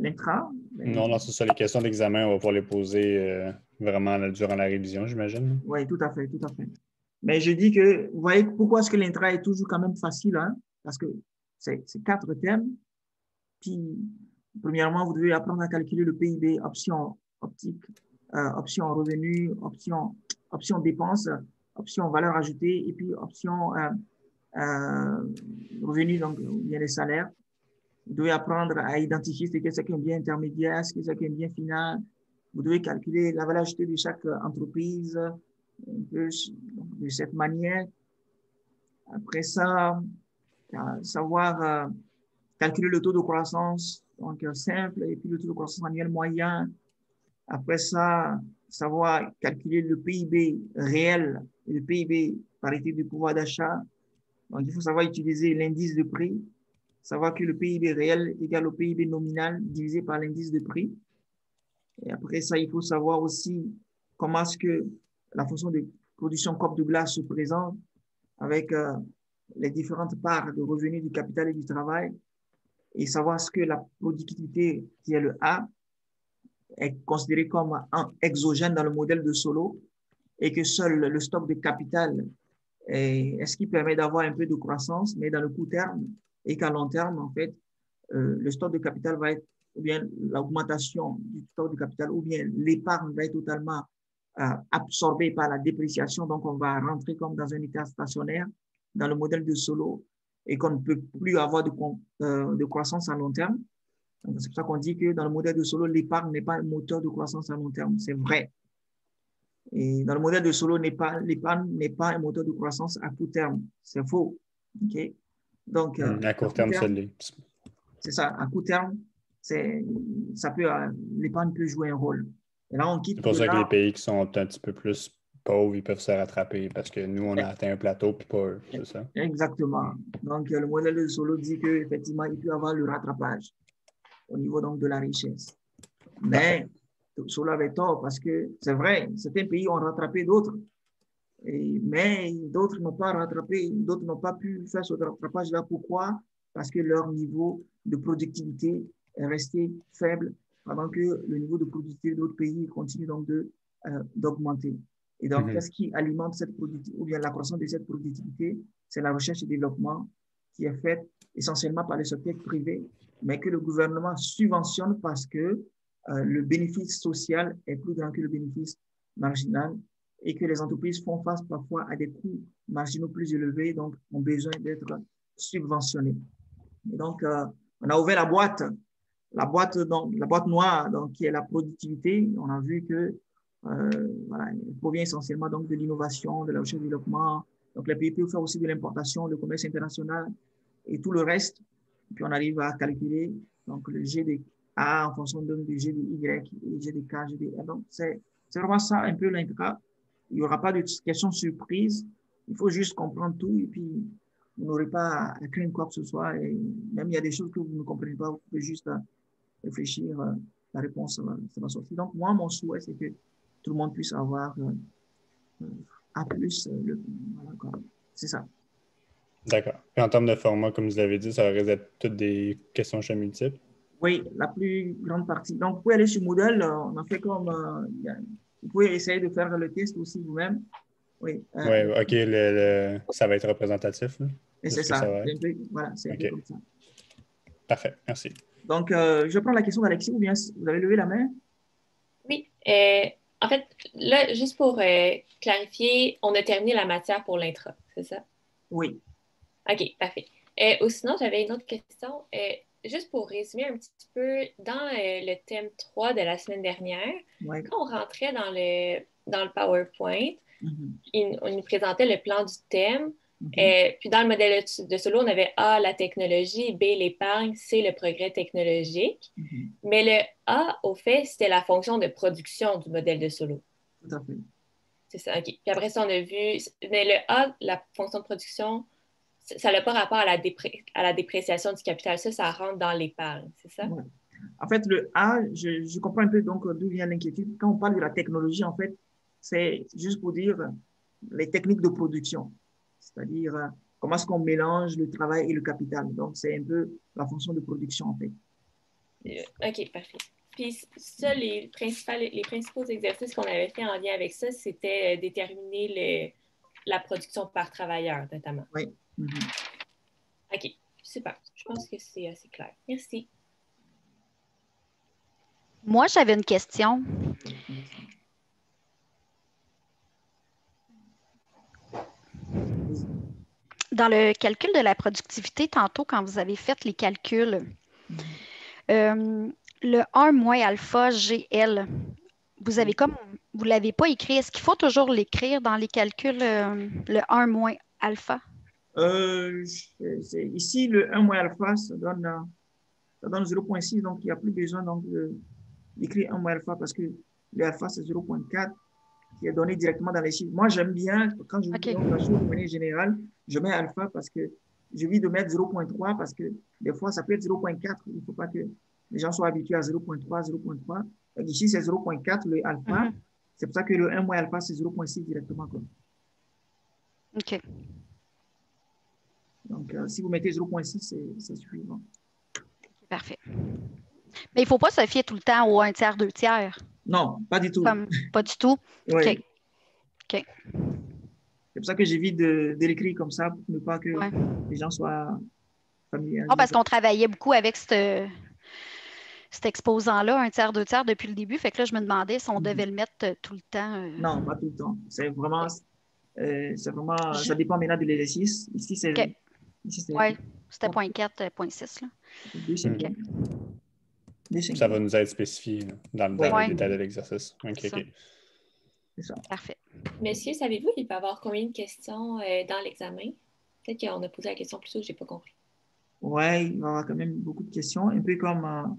L'intra?
Non, c'est ça. Les questions d'examen, on va pouvoir les poser vraiment durant la révision, j'imagine.
Oui, tout à fait, tout à fait. Mais je dis que, vous voyez, pourquoi est-ce que l'intra est toujours quand même facile, hein? Parce que c'est 4 thèmes. Puis, premièrement, vous devez apprendre à calculer le PIB, option optique, option revenu, option dépenses, option valeur ajoutée, et puis option revenu, donc bien les salaires. Vous devez apprendre à identifier ce que c'est qu'un bien intermédiaire, ce que c'est qu'un bien final. Vous devez calculer la valeur ajoutée de chaque entreprise de cette manière. Après ça, savoir calculer le taux de croissance, donc simple, et puis le taux de croissance annuel moyen. Après ça, savoir calculer le PIB réel et le PIB parité du pouvoir d'achat. Donc, il faut savoir utiliser l'indice de prix. Savoir que le PIB réel est égal au PIB nominal divisé par l'indice de prix. Et après ça, il faut savoir aussi comment est-ce que la fonction de production courbe de glace se présente avec les différentes parts de revenus du capital et du travail et savoir ce que la productivité, qui est le A, est considérée comme un exogène dans le modèle de Solow et que seul le stock de capital est ce qui permet d'avoir un peu de croissance, mais dans le court terme, et qu'à long terme, en fait, le stock de capital va être, ou bien l'augmentation du stock de capital, ou bien l'épargne va être totalement absorbée par la dépréciation. Donc, on va rentrer comme dans un état stationnaire dans le modèle de Solow et qu'on ne peut plus avoir de croissance à long terme. C'est pour ça qu'on dit que dans le modèle de Solow, l'épargne n'est pas un moteur de croissance à long terme. C'est vrai. Et dans le modèle de Solow, l'épargne n'est pas un moteur de croissance à court terme. C'est faux. OK? Donc,
à court terme,
c'est ça, à court terme, l'épargne peut jouer un rôle. Et là, on quitte
C'est pour
de
ça que
là.
les pays qui sont un petit peu plus pauvres, ils peuvent se rattraper parce que nous, on a atteint un plateau, puis pas eux, c'est ça?
Exactement. Donc, le modèle de Solo dit qu'effectivement, il peut y avoir le rattrapage au niveau donc, de la richesse. Mais Solo avait tort parce que c'est vrai, certains pays ont rattrapé d'autres. Mais d'autres n'ont pas rattrapé, d'autres n'ont pas pu faire ce rattrapage-là. Pourquoi? Parce que leur niveau de productivité est resté faible, pendant que le niveau de productivité d'autres pays continue donc d'augmenter. Et donc, qu'est-ce qui alimente cette productivité, ou bien la croissance de cette productivité? C'est la recherche et développement qui est faite essentiellement par le secteur privé, mais que le gouvernement subventionne parce que le bénéfice social est plus grand que le bénéfice marginal, et que les entreprises font face parfois à des coûts marginaux plus élevés, donc ont besoin d'être subventionnés. Et donc, on a ouvert la boîte noire, donc, qui est la productivité. On a vu que voilà, elle provient essentiellement donc, de l'innovation, de la recherche et développement. Donc, les pays peuvent faire aussi de l'importation, le commerce international et tout le reste. Et puis, on arrive à calculer donc, le G de A en fonction du G de Y et G de K, G de R. Donc, c'est vraiment ça un peu l'intra. Il n'y aura pas de questions surprises. Il faut juste comprendre tout et puis vous n'aurez pas à craindre quoi que ce soit. Et même il y a des choses que vous ne comprenez pas, vous pouvez juste réfléchir. La réponse ça va sortir. Donc, moi, mon souhait, c'est que tout le monde puisse avoir A+. Voilà, c'est ça.
D'accord. Et en termes de format, comme vous l'avez dit, ça risque d'être toutes des questions choix multiples?
Oui, la plus grande partie. Donc, vous pouvez aller sur Moodle. On a fait comme... vous pouvez essayer de faire le test aussi vous-même. Oui,
OK. Ça va être représentatif. Là,
et c'est ça. Voilà, c'est un peu comme ça.
Parfait. Merci.
Donc, je prends la question d'Alexis ou bien vous avez levé la main?
Oui. En fait, là, juste pour clarifier, on a terminé la matière pour l'intra, c'est ça?
Oui.
OK, parfait. Ou sinon, j'avais une autre question. Juste pour résumer un petit peu, dans le thème 3 de la semaine dernière, quand on rentrait dans le PowerPoint, on nous présentait le plan du thème. Puis dans le modèle de Solo, on avait A, la technologie, B, l'épargne, C, le progrès technologique. Mais le A, au fait, c'était la fonction de production du modèle de Solo.
Tout à fait.
C'est ça, OK. Puis après ça, on a vu... Mais le A, la fonction de production, ça n'a pas rapport à la dépréciation du capital. Ça rentre dans l'épargne, c'est ça?
Ouais. En fait, le A, je comprends un peu donc d'où vient l'inquiétude. Quand on parle de la technologie, en fait, c'est juste pour dire les techniques de production. C'est-à-dire comment est-ce qu'on mélange le travail et le capital. Donc, c'est un peu la fonction de production, en fait.
OK, parfait. Puis ça, les principaux exercices qu'on avait fait en lien avec ça, c'était déterminer la production par travailleur, notamment.
Oui.
OK, super. Je pense que c'est assez clair. Merci.
Moi, j'avais une question. Dans le calcul de la productivité, tantôt, quand vous avez fait les calculs, le 1 moins alpha GL, vous ne l'avez pas écrit. Est-ce qu'il faut toujours l'écrire dans les calculs, le 1 moins alpha?
Ici, le 1 moins alpha, ça donne 0,6, donc il n'y a plus besoin d'écrire 1 moins alpha parce que l'alpha, c'est 0,4 qui est donné directement dans les chiffres. Moi, j'aime bien, quand je donne la chose de manière générale, je mets alpha parce que j'ai envie de mettre 0,3 parce que des fois, ça peut être 0,4. Il ne faut pas que les gens soient habitués à 0,3, 0,3. Donc ici, c'est 0,4, le alpha. C'est pour ça que le 1 moins alpha, c'est 0,6 directement. Quoi.
OK.
Donc, si vous mettez 0,6, c'est suffisant.
Parfait. Mais il ne faut pas se fier tout le temps au 1 tiers, 2 tiers.
Non, pas du tout.
Pas du tout?
Oui.
OK.
C'est pour ça que j'évite de l'écrire comme ça pour ne pas que les gens soient familiers.
Non, parce qu'on travaillait beaucoup avec cet exposant-là, 1 tiers, 2 tiers, depuis le début. Fait que là, je me demandais si on devait le mettre tout le temps.
Non, pas tout le temps. C'est vraiment ça dépend maintenant de l'exercice. Ici, c'est...
Okay. Oui, c'était 0,4, 0,6.
Ça va nous être spécifié dans les détails de l'exercice. OK.
C'est ça.
Parfait.
Messieurs, savez-vous, il peut y avoir combien de questions dans l'examen? Peut-être qu'on a posé la question plus tôt, je n'ai pas compris.
Oui, il va y avoir quand même beaucoup de questions. Un peu comme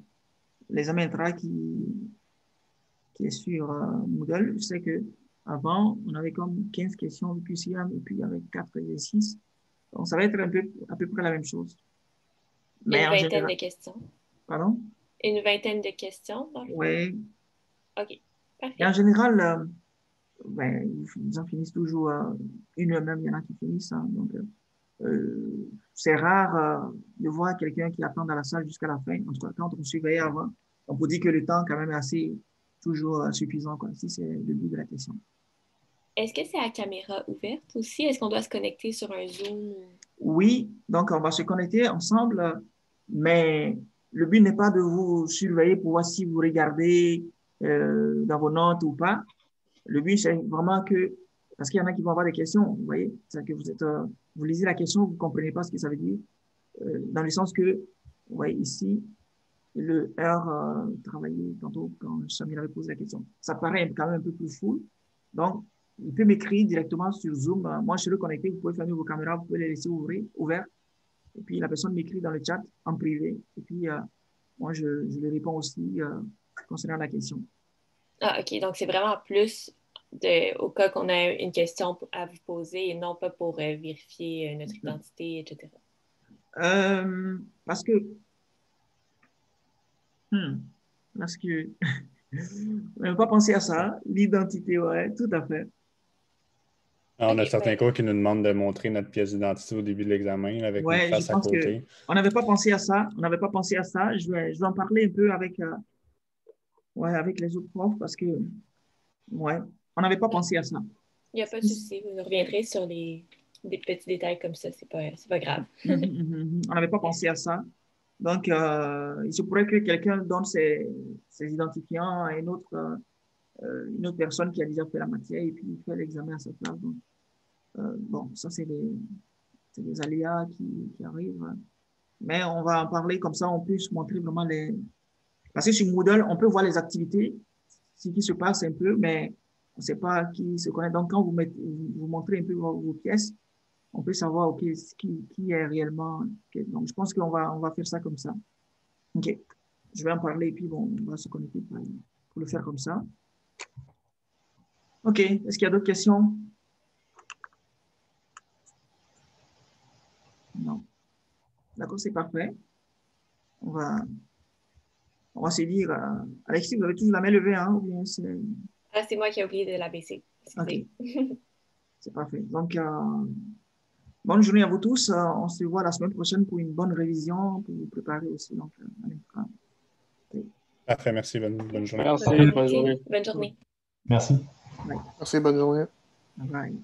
l'examen Intra qui est sur Moodle. Je sais qu'avant, on avait comme 15 questions QCM et puis avec 4 exercices. Donc, ça va être à peu près la même chose. Mais
une vingtaine de questions.
Pardon?
Une vingtaine de questions,
oui.
OK, parfait.
Et en général, ils en finissent toujours une heure même, il y en a qui finissent. Hein, donc, c'est rare de voir quelqu'un qui attend dans la salle jusqu'à la fin. En tout cas, quand on surveille avant, on peut dire que le temps quand même est assez toujours suffisant, quoi, si c'est le but de la question.
Est-ce que c'est à caméra ouverte aussi? Est-ce qu'on doit se connecter sur un Zoom?
Oui, donc on va se connecter ensemble, mais le but n'est pas de vous surveiller pour voir si vous regardez dans vos notes ou pas. Le but, c'est vraiment que, parce qu'il y en a qui vont avoir des questions, vous voyez, c'est-à-dire que vous lisez la question, vous ne comprenez pas ce que ça veut dire, dans le sens que, vous voyez ici, le R travaillé tantôt quand Samir avait posé la question. Ça paraît quand même un peu plus fou. Donc, il peut m'écrire directement sur Zoom. Moi, je suis connecté, vous pouvez fermer vos caméras, vous pouvez les laisser ouvertes. Et puis, la personne m'écrit dans le chat en privé. Et puis, moi, je lui réponds aussi concernant la question.
Ah, OK. Donc, c'est vraiment plus au cas qu'on a une question à vous poser et non pas pour vérifier notre identité, etc.
Parce que on n'a pas pensé à ça. L'identité, ouais, tout à fait.
On a certains cours qui nous demandent de montrer notre pièce d'identité au début de l'examen avec notre face à côté.
On n'avait pas pensé à ça. On n'avait pas pensé à ça. Je vais en parler un peu avec les autres profs parce que, on n'avait pas pensé à ça.
Il n'y a pas de souci. Vous reviendrez sur des petits détails comme ça. C'est pas grave.
On n'avait pas pensé à ça. Donc, il se pourrait que quelqu'un donne ses identifiants à une autre personne qui a déjà fait la matière et puis fait l'examen à sa place. Donc, bon, ça, c'est des aléas qui arrivent. Mais on va en parler comme ça, on peut se montrer vraiment Parce que sur Moodle, on peut voir les activités, ce qui se passe un peu, mais on ne sait pas qui se connaît. Donc, quand vous montrez un peu vos pièces, on peut savoir okay, qui est réellement. Okay. Donc, je pense qu'on va faire ça comme ça. OK. Je vais en parler et puis bon, on va se connecter pour le faire comme ça. OK. Est-ce qu'il y a d'autres questions? Non. D'accord, c'est parfait. On va se dire, Alexis, vous avez toujours la main levée, hein? Ou bien
c'est moi qui ai oublié de la baisser.
OK. C'est parfait. Donc, bonne journée à vous tous. On se voit la semaine prochaine pour une bonne révision, pour vous préparer aussi. Donc,
parfait, merci. Bonne journée.
Merci, bonne journée.
Bonne journée.
Merci.
Ouais.
Merci, bonne journée.
Bye.